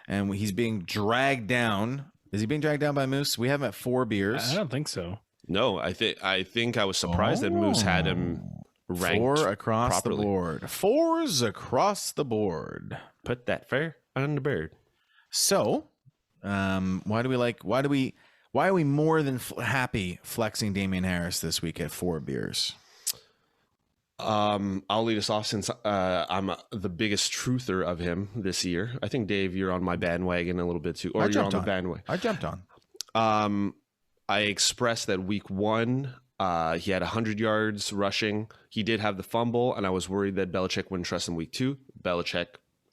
and he's being dragged down. Is he being dragged down by Moose? We have him at 4 beers. I don't think so. No, I think I was surprised that Moose had him ranked 4 across properly. the board. 4s across the board. Put that fair on the bird. So, why are we more than happy flexing Damien Harris this week at 4 beers? I'll lead us off since I'm the biggest truther of him this year. I think, Dave, you're on my bandwagon a little bit too, or you're on the bandwagon. I jumped on. I expressed that week 1, he had 100 yards rushing. He did have the fumble, and I was worried that Belichick wouldn't trust him week 2. Belichick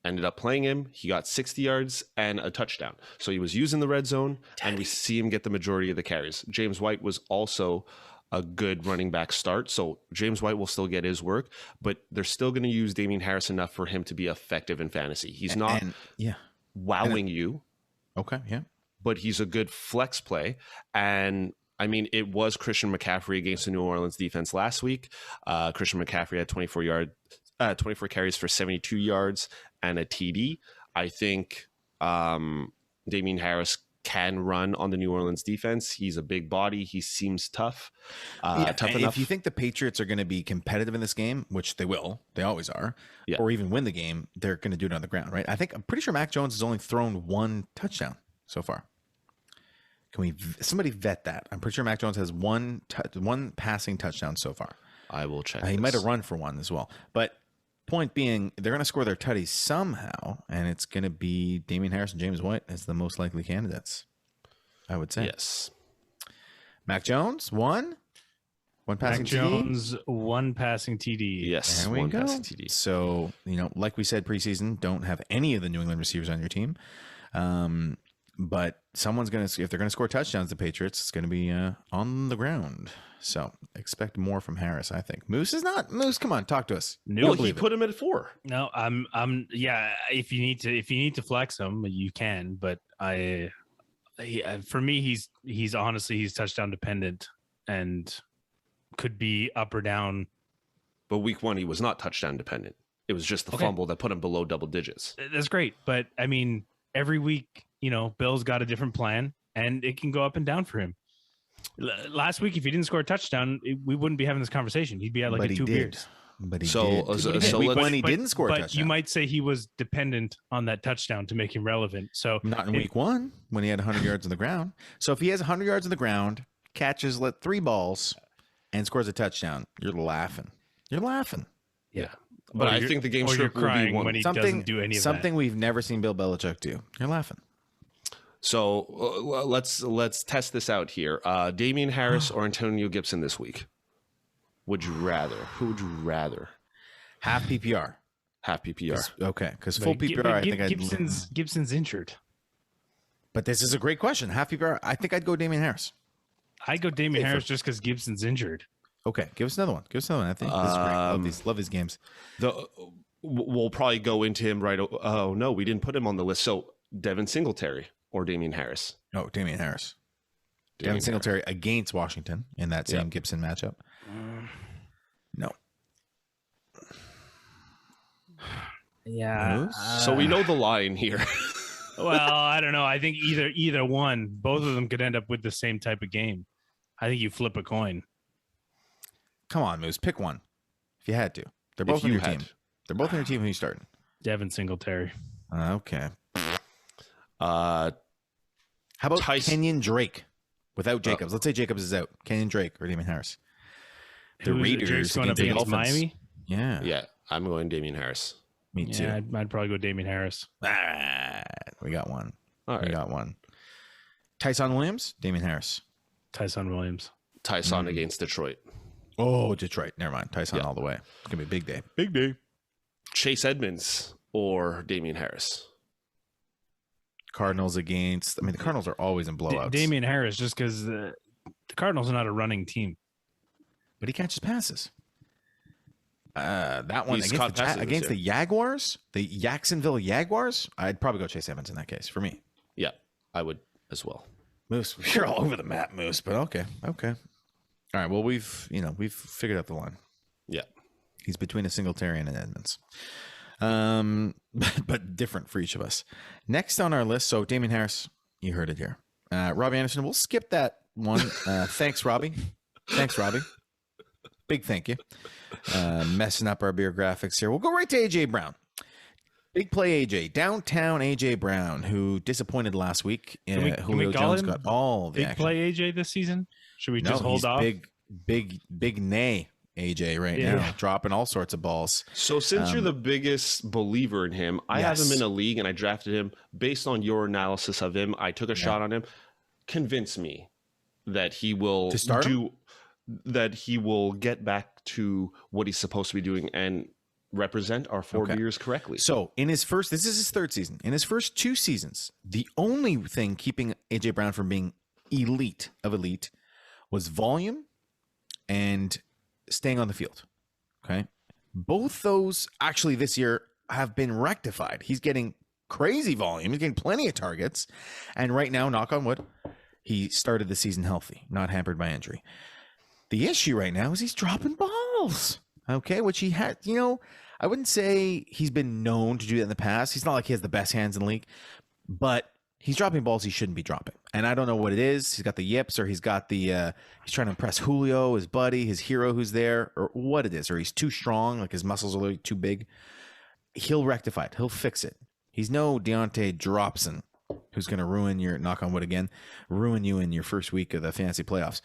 ended up playing him. He got 60 yards and a touchdown. So he was using the red zone, and we see him get the majority of the carries. James White was also a good running back start. So James White will still get his work, but they're still going to use Damien Harris enough for him to be effective in fantasy. He's not wowing you. Okay, yeah. But he's a good flex play. And I mean, it was Christian McCaffrey against the New Orleans defense last week. Christian McCaffrey had 24 carries for 72 yards and a TD. I think Damien Harris can run on the New Orleans defense. He's a big body. He seems tough. Tough enough. If you think the Patriots are going to be competitive in this game, which they will, they always are, or even win the game, they're going to do it on the ground, right? I'm pretty sure Mac Jones has only thrown 1 touchdown so far. Can somebody vet that? I'm pretty sure Mac Jones has one passing touchdown so far. I will check. He might have run for 1 as well, but point being, they're going to score their tutties somehow, and it's going to be Damien Harris and James White as the most likely candidates, I would say. Yes. Mac Jones, 1 passing Mac Jones, 1 passing TD. Yes, there we go. Passing TD. So, like we said preseason, don't have any of the New England receivers on your team. But someone's going to, if they're going to score touchdowns, the Patriots, it's going to be on the ground. So expect more from Harris, I think. Moose, come on, talk to us. No, he put him at 4. No, if you need to flex him, you can, but for me, he's honestly touchdown dependent and could be up or down. But week 1, he was not touchdown dependent. It was just the fumble that put him below double digits. That's great. But I mean, every week, Bill's got a different plan and it can go up and down for him. Last week, if he didn't score a touchdown, we wouldn't be having this conversation. He'd be at like But a he 2 did. beers. But he So- did. so- And so week let's- one, he didn't score a But touchdown. you might say he was dependent on that touchdown to make him relevant. So Not in week one when he had 100 yards on the ground. So if he has 100 yards on the ground, catches 3 balls, and scores a touchdown, you're laughing. You're laughing. yeah. But Or I you're- think the game or you're script will be crying one. when he doesn't do any of Something we've never seen Bill Belichick do. You're laughing. So let's test this out here. Damien Harris or Antonio Gibson this week? Would you rather? Who would you rather? Half PPR. Half PPR. Okay, because that. full PPR, I think Gibson's injured. But this is a great question. Half PPR, I think I'd go Damien Harris. I go Damien Harris just because Gibson's injured. Okay, give us another one. Give us another one. I think this is great. Love these games. We'll probably go into him right. Oh no, we didn't put him on the list. So Devin Singletary or Damien Harris? No, Damien Harris. Devin Singletary against Washington in that same Gibson matchup. No. Yeah. So we know the line here. Well, I don't know. I think either one, both of them could end up with the same type of game. I think you flip a coin. Come on, Moose. Pick one. If you had to. They're both on your team. They're both on your team. Who you starting? Devin Singletary. Okay. How about Kenyon Drake without Jacobs? Let's say Jacobs is out. Kenyon Drake or Damien Harris. The Raiders Drake's going up against against Miami. Yeah. Yeah, I'm going Damien Harris. Me too. Yeah, I'd probably go Damien Harris. All right. We got one. All right. We got one. Tyson Williams, Damien Harris. Tyson Williams. Tyson against Detroit. Oh, Detroit. Never mind. Tyson all the way. It's going to be a big day. Big day. Chase Edmonds or Damien Harris? Cardinals against. I mean, the Cardinals are always in blowouts. Damien Harris, just because the Cardinals are not a running team. But he catches passes. That one He's against the Jaguars, the Jacksonville Jaguars, I'd probably go Chase Edmonds in that case for me. Yeah, I would as well. Moose, you're all over the map, Moose, but okay. All right, well, we've figured out the line. Yeah. He's between a Singletary and an Edmonds. But different for each of us. Next on our list, so Damien Harris, you heard it here. Robbie Anderson, we'll skip that one. Thanks, Robbie. Big thank you. Messing up our beer graphics here. We'll go right to AJ Brown. Big play AJ. Downtown AJ Brown, who disappointed last week. Julio Jones got all the big action. play AJ this season? Should we just hold off? Big nay AJ right now, dropping all sorts of balls. So since you're the biggest believer in him, I have him in a league and I drafted him based on your analysis of him. I took a shot on him. Convince me that he will that he will get back to what he's supposed to be doing and represent our four beers correctly. So this is his third season. In his first 2 seasons, the only thing keeping AJ Brown from being elite was volume and staying on the field. Okay. Both those actually this year have been rectified. He's getting crazy volume. He's getting plenty of targets. And right now, knock on wood, he started the season healthy, not hampered by injury. The issue right now is he's dropping balls. Okay. Which he had, I wouldn't say he's been known to do that in the past. He's not like he has the best hands in the league, but he's dropping balls he shouldn't be dropping. And I don't know what it is. He's got the yips, or he's got the, he's trying to impress Julio, his buddy, his hero who's there, or what it is, or he's too strong, like his muscles are really too big. He'll rectify it. He'll fix it. He's no Deontay Dropson, who's going to ruin your, knock on wood again, ruin you in your first week of the fantasy playoffs.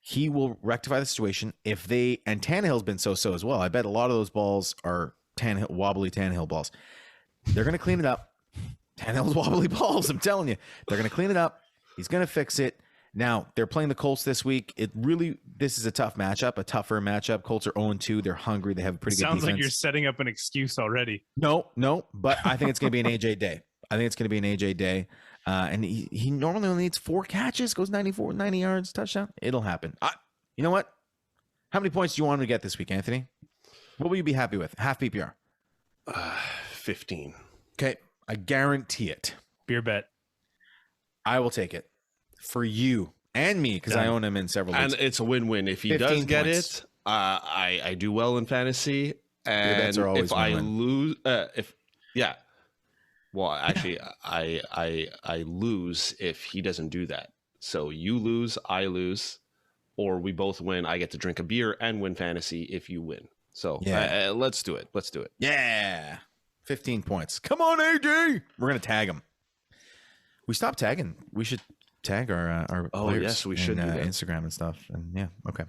He will rectify the situation and Tannehill's been so as well. I bet a lot of those balls are wobbly Tannehill balls. They're going to clean it up. Tannehill's wobbly balls, I'm telling you. They're going to clean it up. He's going to fix it. Now, they're playing the Colts this week. This is a tough matchup, a tougher matchup. Colts are 0-2. They're hungry. They have a pretty good defense. Sounds like you're setting up an excuse already. No, but I think it's going to be an AJ day. And he normally only needs 4 catches, goes 90 yards, touchdown. It'll happen. You know what? How many points do you want him to get this week, Anthony? What will you be happy with? Half PPR. 15. Okay. I guarantee it. Beer bet. I will take it for you and me because I own him in several leagues. And it's a win-win. If he does get it, I do well in fantasy. And if I lose, well, actually, I lose if he doesn't do that. So you lose, I lose, or we both win. I get to drink a beer and win fantasy if you win. So let's do it. Let's do it. Yeah. 15 points. Come on, AJ. We're going to tag him. We stopped tagging. We should tag our players. Yes, we should do that. Instagram and stuff. And yeah, okay.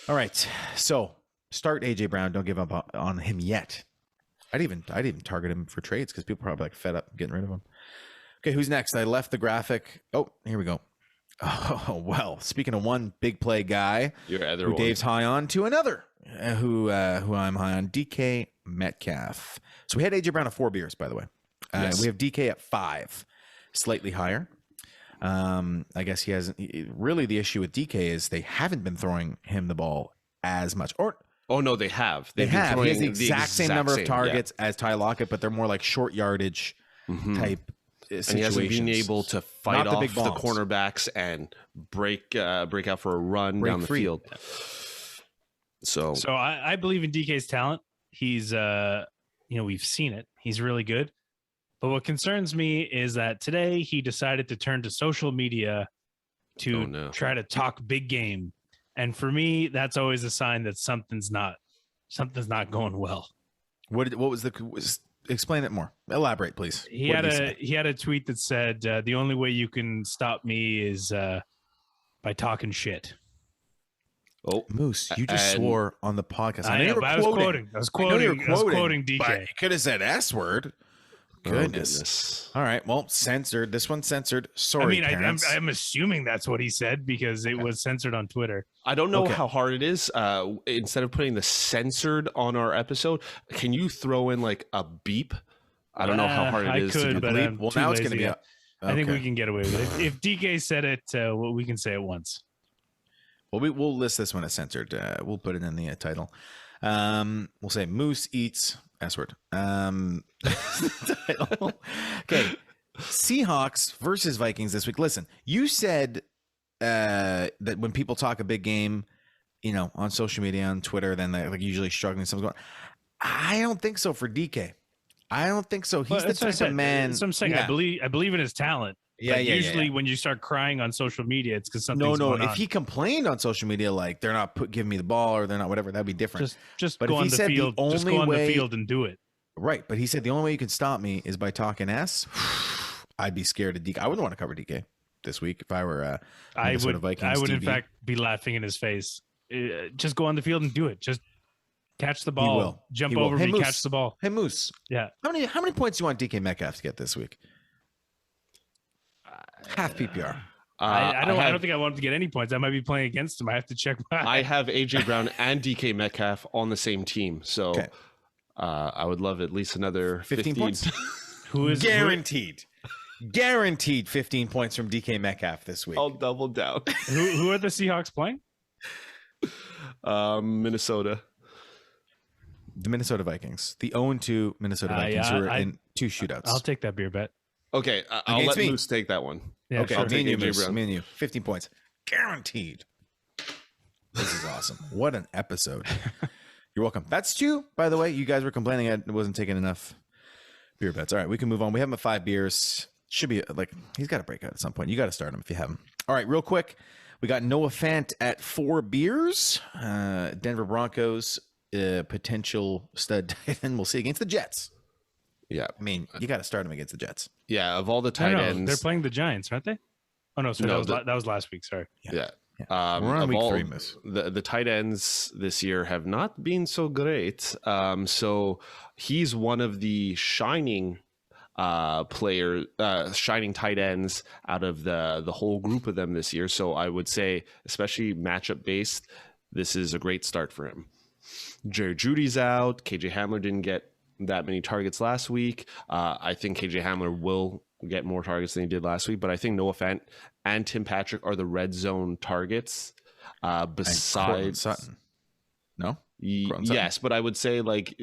All right. So start AJ Brown. Don't give up on him yet. I'd even target him for trades because people are probably like fed up getting rid of him. Okay, who's next? I left the graphic. Oh, here we go. Oh, well, speaking of one big play guy who Dave's high on, to another who I'm high on, DK Metcalf. So we had AJ Brown at 4 beers, by the way. Yes. We have DK at 5, slightly higher. I guess he hasn't. Really, the issue with DK is they haven't been throwing him the ball as much. Oh, no, they have. They have. He has the exact same number of targets as Ty Lockett, but they're more like short yardage type situations. And he hasn't been able to fight off the cornerbacks and break out for a run down the field. So I believe in DK's talent. He's we've seen it. He's really good. But what concerns me is that today he decided to turn to social media to try to talk big game. And for me, that's always a sign that something's not going well. What was explain it more. Elaborate, please. He had a tweet that said, the only way you can stop me is by talking shit. Oh, Moose, you just swore on the podcast. I know, but I was quoting DK. But you could have said S word. Goodness. All right. Well, censored. This one's censored. Sorry, I'm assuming that's what he said because it was censored on Twitter. I don't know how hard it is. Instead of putting the censored on our episode, can you throw in like a beep? I don't know how hard it is to but bleep. Well, now it's going to be. I think we can get away with it. If DK said it, we can say it once. Well, we'll list this one as censored. We'll put it in the title. We'll say Moose eats S word. Okay. Seahawks versus Vikings this week. Listen, you said that when people talk a big game, on social media, on Twitter, then they're like usually struggling. Someone's going, I don't think so for DK. I don't think so. He's the type of man. That's what I'm saying. Yeah. I believe in his talent. Usually when you start crying on social media, it's because something's going on. If he complained on social media, like they're not giving me the ball or they're not whatever, that'd be different. Just go on the field. Just go on the field and do it. Right, but he said the only way you can stop me is by talking S. I'd be scared of DK. I wouldn't want to cover DK this week if I were Minnesota Vikings. I would TV. in fact be laughing in his face. Just go on the field and do it. Just catch the ball. Jump over me. Moose, catch the ball. Hey Moose. Yeah. How many points do you want DK Metcalf to get this week? Half PPR. I don't think I want him to get any points. I might be playing against him. I have to check. I have AJ Brown and DK Metcalf on the same team, so I would love at least another 15 points. Who is guaranteed? Guaranteed 15 points from DK Metcalf this week. I'll double down. Who are the Seahawks playing? Minnesota. The Minnesota Vikings. The 0-2 Minnesota Vikings who are in 2 shootouts. I'll take that beer bet. Okay, I'll let Moose take that one. Yeah, okay, sure. me and you, Moose. Me and you. 15 points. Guaranteed. This is awesome. What an episode. You're welcome. That's 2, by the way. You guys were complaining I wasn't taking enough beer bets. All right, we can move on. We have him at 5 beers. Should be like, he's got to break out at some point. You got to start him if you have him. All right, real quick. We got Noah Fant at 4 beers. Denver Broncos, potential stud tight end. We'll see against the Jets. Yeah. I mean, you got to start him against the Jets. Yeah, of all the tight ends. They're playing the Giants, aren't they? Oh, no, sorry, that was last week. Sorry. Yeah. We're on week 3, Miss. The tight ends this year have not been so great. So he's one of the shining shining tight ends out of the whole group of them this year. So I would say, especially matchup based, this is a great start for him. Jerry Jeudy's out. KJ Hamler didn't get that many targets last week. I think KJ Hamler will get more targets than he did last week, but I think Noah Fant and Tim Patrick are the red zone targets. Besides Sutton. No? Yes, but I would say like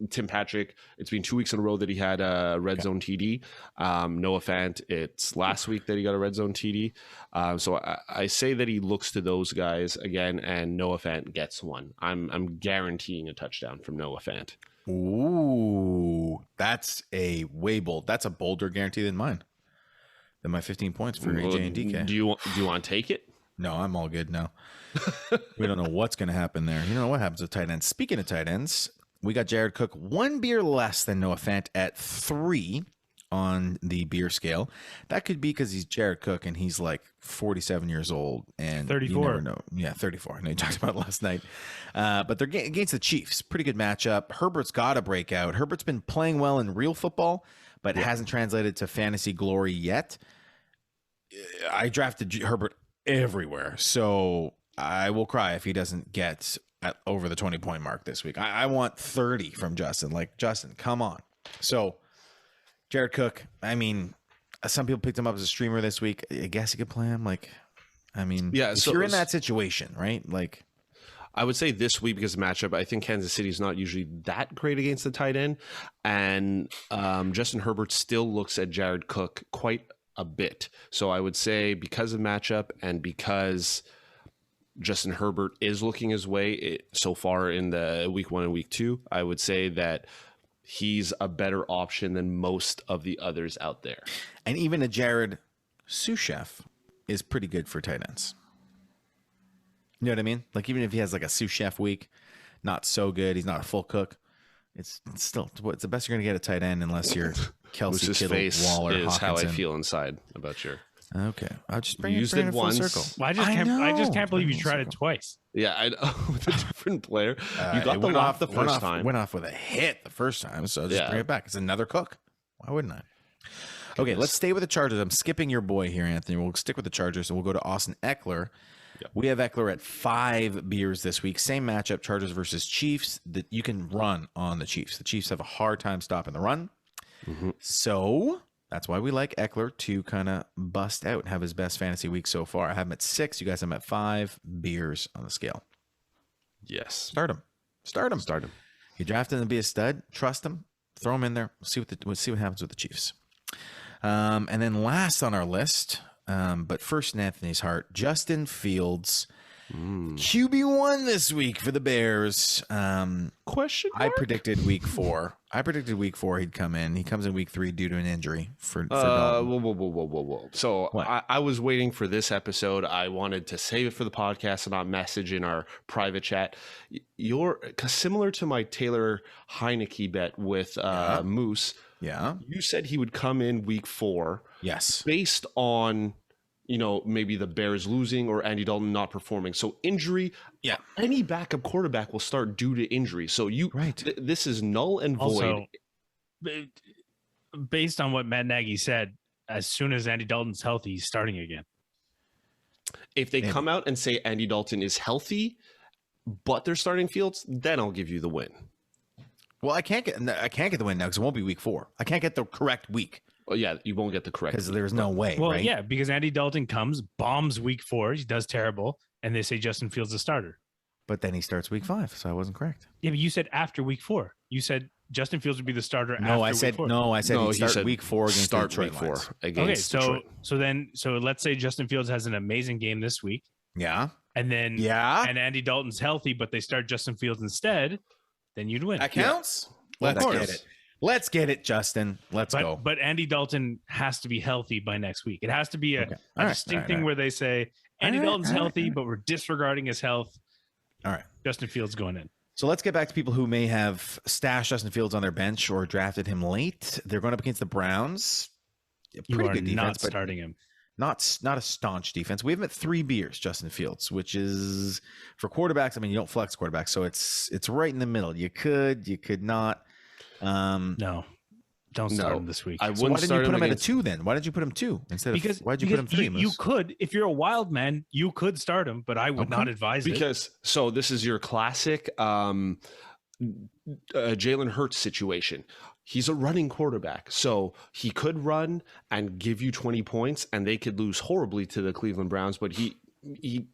Tim Patrick, it's been 2 weeks in a row that he had a red zone TD. Noah Fant, it's last week that he got a red zone TD. So I say that he looks to those guys again, and Noah Fant gets one. I'm guaranteeing a touchdown from Noah Fant. Ooh, that's a way bold. That's a bolder guarantee than mine. than my 15 points for AJ and DK. Do you want to take it? No, I'm all good now. We don't know what's going to happen there. You know what happens with tight ends. Speaking of tight ends, we got Jared Cook 1 beer less than Noah Fant at 3 on the beer scale. That could be because he's Jared Cook and he's like 47 years old and 34. You never know. Yeah, 34. I know you talked about it last night. But they're against the Chiefs. Pretty good matchup. Herbert's got a breakout. Herbert's been playing well in real football, but hasn't translated to fantasy glory yet. I drafted Herbert everywhere, so I will cry if he doesn't get over the 20-point mark this week. I want 30 from Justin. Like, Justin, come on. So, Jared Cook, I mean, some people picked him up as a streamer this week. I guess you could play him. Like, I mean, if you're in that situation, right? Like, I would say this week because of matchup, I think Kansas City is not usually that great against the tight end. And Justin Herbert still looks at Jared Cook quite a bit. So I would say because of matchup and because Justin Herbert is looking his way so far in the week 1 and week 2, I would say that he's a better option than most of the others out there. And even a Jared sous chef is pretty good for tight ends. You know what I mean? Like, even if he has like a sous chef week, not so good, he's not a full cook. It's still it's the best you're going to get a tight end unless you're Kelsey, Kittle, face Waller, is Hawkinson. how I feel inside about your. Okay, I'll just bring used it it full once. circle. Well, I just can't believe you tried it twice. Yeah, I know, with a different player. You got the laugh the first time. Went off with a hit the first time, so just bring it back. It's another cook. Why wouldn't I? Okay, let's stay with the Chargers. I'm skipping your boy here, Anthony. We'll stick with the Chargers, and we'll go to Austin Ekeler. Yep. We have Ekeler at 5 beers this week. Same matchup, Chargers versus Chiefs. That you can run on the Chiefs. The Chiefs have a hard time stopping the run. Mm-hmm. So that's why we like Ekeler to kind of bust out and have his best fantasy week so far. I have him at 6. You guys have him at 5 beers on the scale. Yes. Start him. You draft him to be a stud. Trust him. Throw him in there. We'll see what happens with the Chiefs. And then last on our list, but first in Anthony's heart, Justin Fields, QB1 this week for the Bears. Question mark? I predicted week 4. He'd come in. He comes in week 3 due to an injury for Dalvin. Whoa. So I was waiting for this episode. I wanted to save it for the podcast and not message in our private chat. Cause similar to my Taylor Heineke bet with Moose. Yeah. You said he would come in week 4. Yes. Based on, maybe the Bears losing or Andy Dalton not performing. So injury, any backup quarterback will start due to injury. So this is null and void. Also, based on what Matt Nagy said, as soon as Andy Dalton's healthy, he's starting again. If they come out and say Andy Dalton is healthy, but they're starting Fields, then I'll give you the win. Well, I can't get the win now because it won't be week 4. I can't get the correct week. Well, yeah, you won't get the correct because there's no way. Well, right? yeah, because Andy Dalton comes, bombs week 4, he does terrible, and they say Justin Fields the starter. But then he starts week 5, so I wasn't correct. Yeah, but you said after week 4. You said Justin Fields would be the starter. No, after week 4. No, I said he'd start week 4 against start Detroit week 4 Lions. against Detroit. Okay, so let's say Justin Fields has an amazing game this week. Yeah. And then and Andy Dalton's healthy, but they start Justin Fields instead, then you'd win. That counts. Yeah. Let's get it, Justin. Let's go. But Andy Dalton has to be healthy by next week. It has to be a distinct thing where they say Andy Dalton's healthy, but we're disregarding his health. All right. Justin Fields going in. So let's get back to people who may have stashed Justin Fields on their bench or drafted him late. They're going up against the Browns. Pretty good defense, not starting him. Not a staunch defense. We have him at 3 beers, Justin Fields, which is for quarterbacks. I mean, you don't flex quarterbacks, so it's right in the middle. You could not. No, don't start him this week. Why didn't you put him at a 2 then? Why did you put him 2 instead of? Why did you put him 3? You could, if you're a wild man, you could start him, but I would not advise it. So this is your classic Jalen Hurts situation. He's a running quarterback, so he could run and give you 20 points, and they could lose horribly to the Cleveland Browns, but he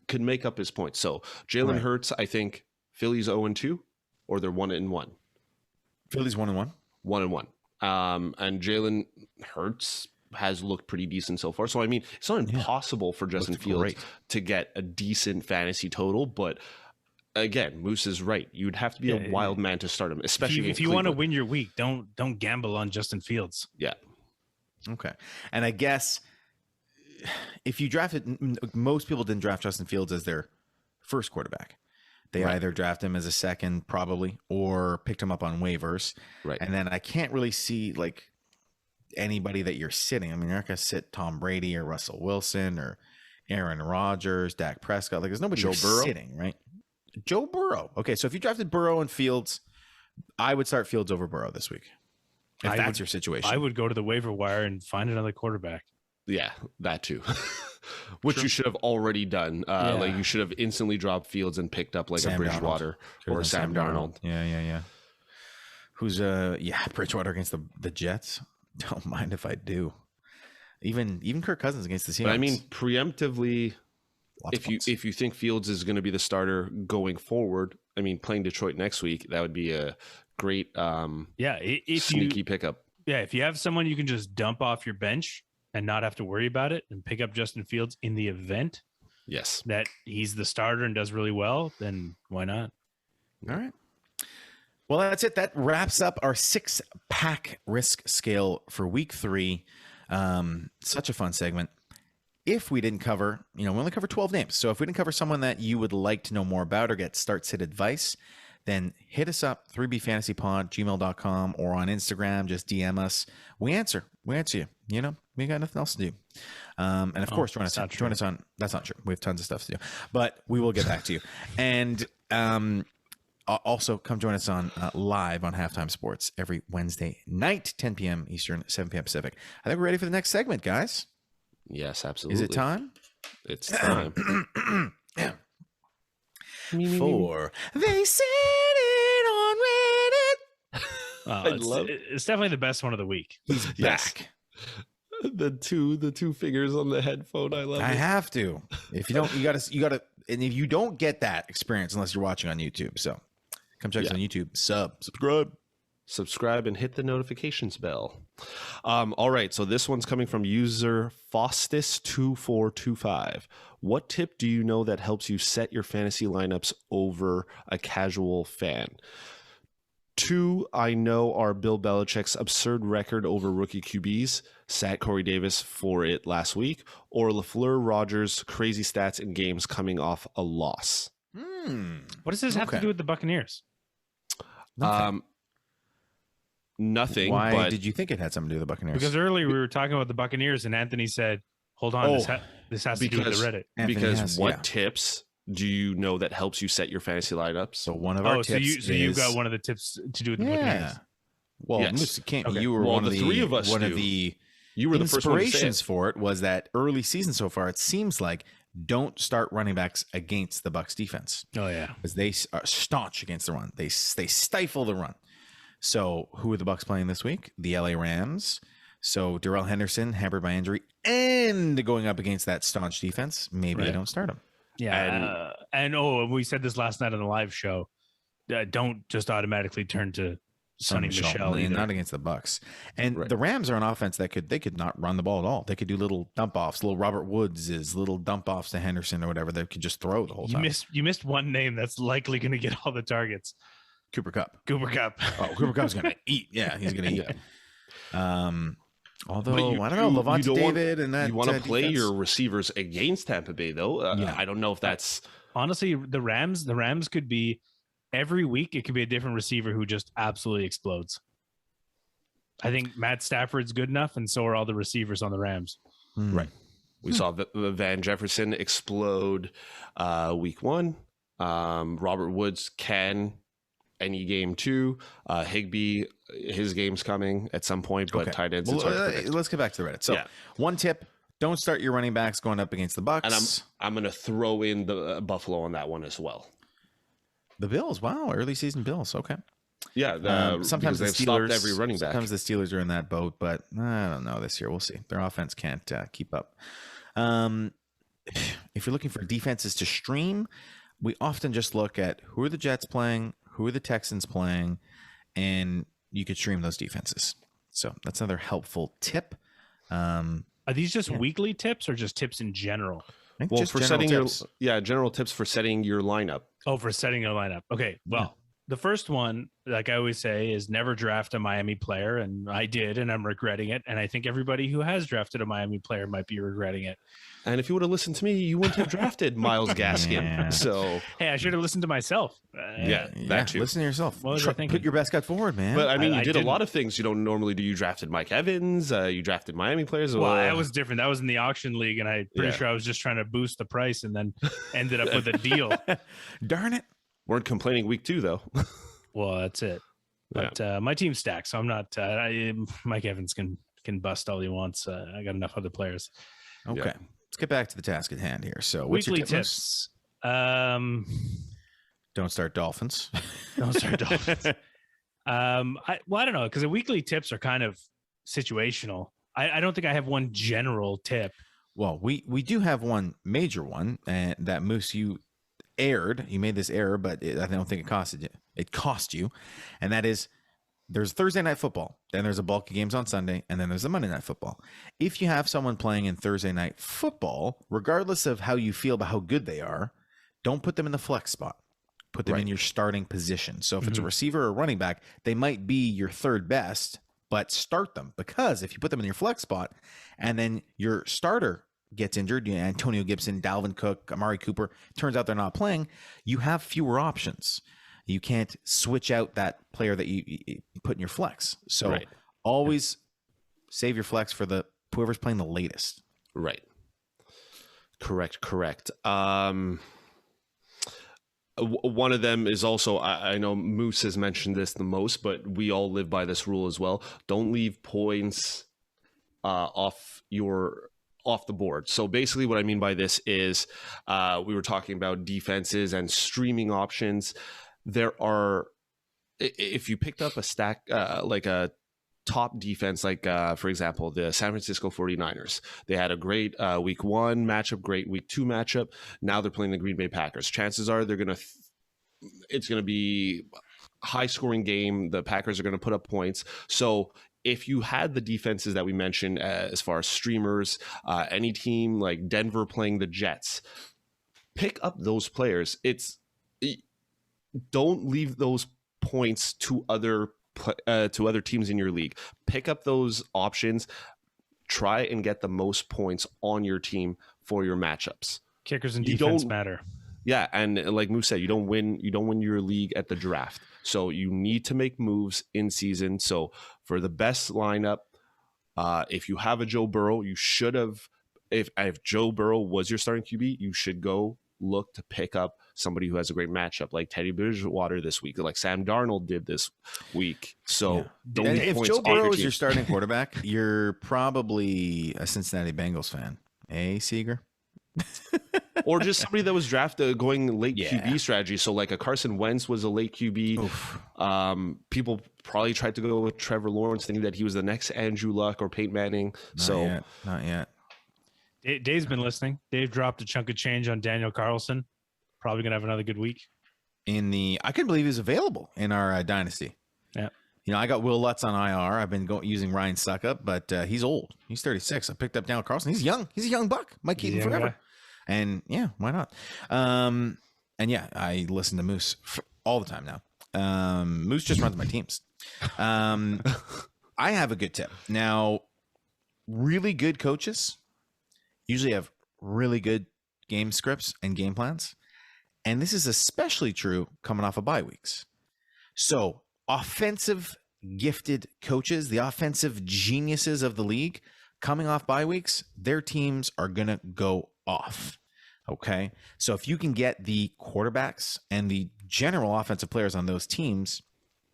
could make up his points. So Jalen Hurts, I think Philly's 0-2, or they're 1-1. Philly's 1-1. 1-1. And Jalen Hurts has looked pretty decent so far. So I mean, it's not impossible for Justin Fields to get a decent fantasy total, but again, Moose is right. You'd have to be a wild man to start him, especially if you want to win your week. Don't gamble on Justin Fields. Yeah. Okay. And I guess if you drafted, most people didn't draft Justin Fields as their first quarterback. They either draft him as a second, probably, or picked him up on waivers. Right. And then I can't really see like anybody that you're sitting. I mean, you're not going to sit Tom Brady or Russell Wilson or Aaron Rodgers, Dak Prescott. Like, there's nobody you're sitting, right? Joe Burrow. Okay, so if you drafted Burrow and Fields, I would start Fields over Burrow this week. If that's your situation. I would go to the waiver wire and find another quarterback. Yeah, that too. Which you should have already done. Like you should have instantly dropped Fields and picked up like Sam a Bridgewater or Sam Darnold. Yeah. Who's Bridgewater against the Jets? Don't mind if I do. Even Kirk Cousins against the Seahawks. But I mean, preemptively, if you think Fields is going to be the starter going forward, I mean, playing Detroit next week, that would be a great sneaky pickup. Yeah, if you have someone you can just dump off your bench and not have to worry about it and pick up Justin Fields in the event that he's the starter and does really well, then why not? All right. Well, that's it. That wraps up our 6-pack risk scale for week 3. Such a fun segment. If we didn't cover, we only cover 12 names. So if we didn't cover someone that you would like to know more about or get start-sit advice, then hit us up, 3bfantasypod@gmail.com, or on Instagram. Just DM us. We answer you. We got nothing else to do. And of course, join us on. That's not true. We have tons of stuff to do, but we will get back to you. And also come join us on live on Halftime Sports every Wednesday night, 10 p.m. Eastern, 7 p.m. Pacific. I think we're ready for the next segment, guys. Yes, absolutely. Is it time? It's time. Yeah. For they said it on Reddit. It's definitely the best one of the week. He's back. The two fingers on the headphone. I love it. I have to. If you don't, you gotta. And if you don't get that experience unless you're watching on YouTube, so come check us on YouTube. Subscribe and hit the notifications bell. All right, so this one's coming from user Faustus2425. What tip do you know that helps you set your fantasy lineups over a casual fan? 2 I know are Bill Belichick's absurd record over rookie QBs, sat Corey Davis for it last week, or LaFleur Rodgers' crazy stats in games coming off a loss. What does this have to do with the Buccaneers? Nothing. Why did you think it had something to do with the Buccaneers? Because earlier we were talking about the Buccaneers and Anthony said, hold on, this has to do with the Reddit. Tips do you know that helps you set your fantasy lineups? So one of our tips so you got one of the tips to do with the Buccaneers. Well, Mr. King, you were one of the three of us. One of the you were the inspirations for it was that early season so far. It seems like don't start running backs against the Bucs defense. Oh yeah, because they are staunch against the run. They stifle the run. So who are the Bucs playing this week? The LA Rams. So Darrell Henderson hampered by injury and going up against that staunch defense. Maybe I don't start him. Yeah, and we said this last night on the live show. Don't just automatically turn to Sonny Michel. Not against the Bucs. And the Rams are an offense that could not run the ball at all. They could do little dump offs, little Robert Woods' little dump offs to Henderson or whatever. They could just throw the whole time. You missed one name that's likely going to get all the targets. Cooper Kupp. Oh, Cooper Kupp's going to eat. Yeah, he's going to eat. Although I don't know, Levante David and that. You want to play your receivers against Tampa Bay, though. I don't know if that's honestly the Rams. The Rams could be every week. It could be a different receiver who just absolutely explodes. I think Matt Stafford's good enough, and so are all the receivers on the Rams. Right. We saw Van Jefferson explode week 1. Robert Woods can any game 2. Higbee, his game's coming at some point, but tight ends. Let's get back to the Reddit. So one tip: don't start your running backs going up against the Bucs. And I'm going to throw in the Buffalo on that one as well. The Bills, wow, early season Bills. Okay, yeah. Sometimes the they've Steelers, stopped every running back. Sometimes the Steelers are in that boat, but I don't know this year. We'll see. Their offense can't keep up. If you're looking for defenses to stream, we often just look at who are the Jets playing, who are the Texans playing, and you could stream those defenses. So that's another helpful tip. Are these just weekly tips or just tips in general? Well, for setting tips. General tips for setting your lineup. Oh, for setting your lineup. Okay. Well, the first one, like I always say, is never draft a Miami player. And I did, and I'm regretting it. And I think everybody who has drafted a Miami player might be regretting it. And if you would have listened to me, you wouldn't have drafted Myles Gaskin. Yeah. So, hey, I should have listened to myself. that too. Listen to yourself. What was I thinking? Put your best foot forward, man. But I mean, you I did a didn't. lot of things you don't normally do. You drafted Mike Evans. You drafted Miami players. Well, that was different. That was in the auction league, and I'm pretty Yeah. sure I was just trying to boost the price, and then ended up with a deal. Darn it. Weren't complaining week 2 though. Well, that's it. But my team's stacked, so I'm not. Mike Evans can bust all he wants. I got enough other players. Okay. Yeah. Let's get back to the task at hand here. So, what's Weekly your tip, Moose? tips. Don't start Dolphins. Don't start Dolphins. I don't know, because the weekly tips are kind of situational. I don't think I have one general tip. Well, we do have one major one, and that Moose, you aired. You made this error, but I don't think it costed you. It cost you, and that is there's Thursday night football, then there's a bulk of games on Sunday, and then there's a Monday night football. If you have someone playing in Thursday night football, regardless of how you feel about how good they are, don't put them in the flex spot. Put them in your starting position. So if it's a receiver or running back, they might be your third best, but start them, because if you put them in your flex spot and then your starter gets injured, Antonio Gibson, Dalvin Cook, Amari Cooper, turns out they're not playing, you have fewer options. You can't switch out that player that you put in your flex. So always save your flex for whoever's playing the latest. Right. Correct. One of them is also, I know Moose has mentioned this the most, but we all live by this rule as well. Don't leave points off the board. So basically what I mean by this is we were talking about defenses and streaming options. There are, if you picked up a stack, like a top defense, like for example, the San Francisco 49ers, they had a great week 1 matchup, great week 2 matchup. Now they're playing the Green Bay Packers. Chances are it's going to be high scoring game. The Packers are going to put up points. So if you had the defenses that we mentioned, as far as streamers, any team like Denver playing the Jets, pick up those players. Don't leave those points to other teams in your league. Pick up those options. Try and get the most points on your team for your matchups. Kickers and defense matter. Yeah, and like Moose said, you don't win your league at the draft. So you need to make moves in season. So for the best lineup, if you have a Joe Burrow, you should have. If Joe Burrow was your starting QB, you should go look to pick up somebody who has a great matchup, like Teddy Bridgewater this week, like Sam Darnold did this week. So if Joe Burrow is your starting quarterback, you're probably a Cincinnati Bengals fan, Seeger? Or just somebody that was drafted going late QB strategy. So like a Carson Wentz was a late QB. People probably tried to go with Trevor Lawrence, thinking that he was the next Andrew Luck or Peyton Manning. Not yet. Dave's been listening. Dave dropped a chunk of change on Daniel Carlson. Probably gonna have another good week. I couldn't believe he was available in our dynasty. Yeah. I got Will Lutz on IR. I've been using Ryan Suckup, but he's old. He's 36. I picked up Daniel Carlson. He's young. He's a young buck. Might keep him forever. Guy. And yeah, why not? And yeah, I listen to Moose all the time now. Moose just runs my teams. I have a good tip. Now, really good coaches usually have really good game scripts and game plans. And this is especially true coming off of bye weeks. So offensive gifted coaches, the offensive geniuses of the league, coming off bye weeks, their teams are going to go off. Okay. So if you can get the quarterbacks and the general offensive players on those teams,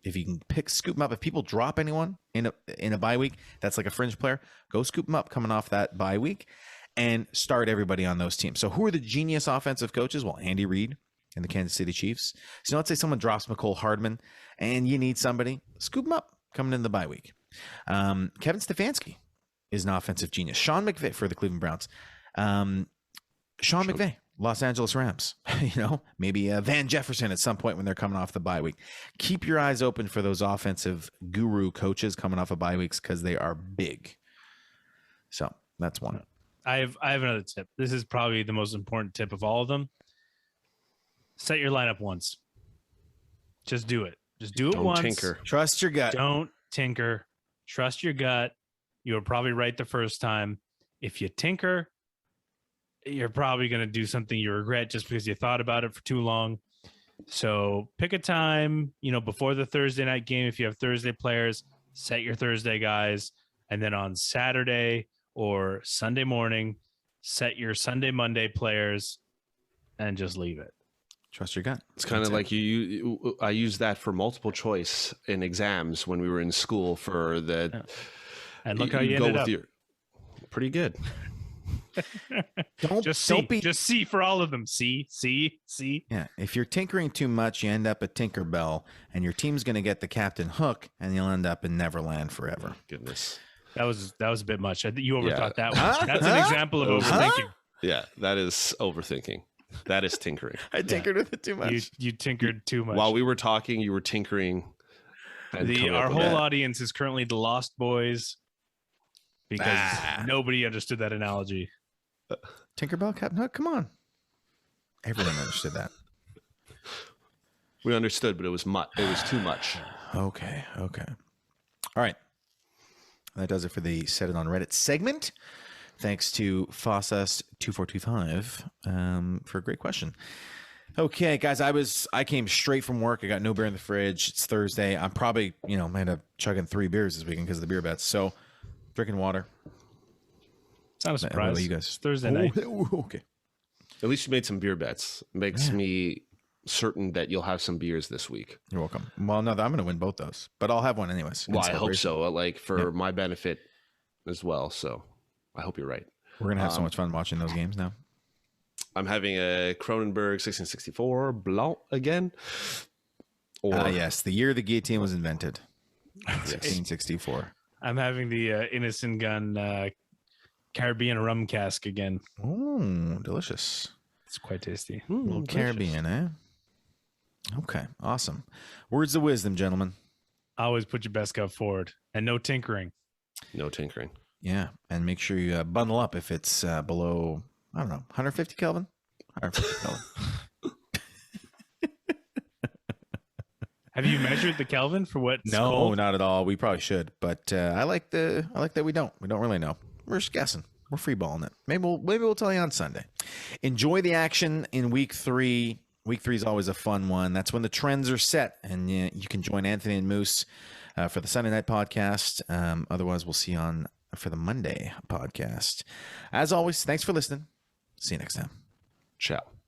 if you can scoop them up, if people drop anyone in a bye week, that's like a fringe player, go scoop them up coming off that bye week and start everybody on those teams. So who are the genius offensive coaches? Well, Andy Reid and the Kansas City Chiefs. So let's say someone drops McCole Hardman and you need somebody, scoop them up coming in the bye week. Kevin Stefanski is an offensive genius. Sean McVay for the Cleveland Browns. Sean McVay, Los Angeles Rams. Maybe Van Jefferson at some point when they're coming off the bye week. Keep your eyes open for those offensive guru coaches coming off of bye weeks because they are big. So that's one. I have another tip. This is probably the most important tip of all of them. Set your lineup once. Just do it. Just do it Don't once. tinker. Trust your gut. Don't tinker. Trust your gut. You were probably right the first time. If you tinker, you're probably going to do something you regret just because you thought about it for too long. So pick a time, before the Thursday night game. If you have Thursday players, set your Thursday guys. And then on Saturday or Sunday morning, set your Sunday, Monday players and just leave it. Trust your gut. It's kind of like I used that for multiple choice in exams when we were in school for the. Yeah. And look how you ended up. Pretty good. Don't be just C for all of them. C. Yeah. If you're tinkering too much, you end up at Tinkerbell, and your team's going to get the Captain Hook, and you'll end up in Neverland forever. Goodness. That was a bit much. You overthought that one. That's an example of overthinking. Yeah, that is overthinking. That is tinkering. I tinkered with it too much. You tinkered too much. While we were talking, you were tinkering. Our whole audience is currently the Lost Boys because nobody understood that analogy. Tinkerbell, Captain Hook, come on. Everyone understood that. We understood, but it was too much. Okay. All right. That does it for the Set It on Reddit segment. Thanks to Fossas2425 for a great question. Okay, guys, I came straight from work. I got no beer in the fridge. It's Thursday. I'm probably, might end up chugging 3 beers this weekend because of the beer bets. So, drinking water. It's not a surprise. You guys? It's Thursday night. Okay. At least you made some beer bets. Makes me certain that you'll have some beers this week. You're welcome. Well, no, I'm going to win both those, but I'll have one anyways. Well, I hope so. For my benefit as well. So, I hope you're right. We're going to have so much fun watching those games now. I'm having a Cronenberg 1664 Blanc again. Yes, the year the guillotine was invented. 1664. I'm having the Innocent Gun Caribbean rum cask again. Oh, delicious. It's quite tasty. A little Caribbean, eh? Okay, awesome. Words of wisdom, gentlemen. Always put your best foot forward and no tinkering. No tinkering. Yeah, and make sure you bundle up if it's below, 150 Kelvin? 150 Kelvin. Have you measured the Kelvin for what? No, cold? not at all. We probably should, but I like that we don't. We don't really know. We're just guessing. We're freeballing it. Maybe we'll tell you on Sunday. Enjoy the action in week 3. Week 3 is always a fun one. That's when the trends are set, and you can join Anthony and Moose for the Sunday night podcast. Otherwise, we'll see you on for the Monday podcast. As always, thanks for listening. See you next time. Ciao.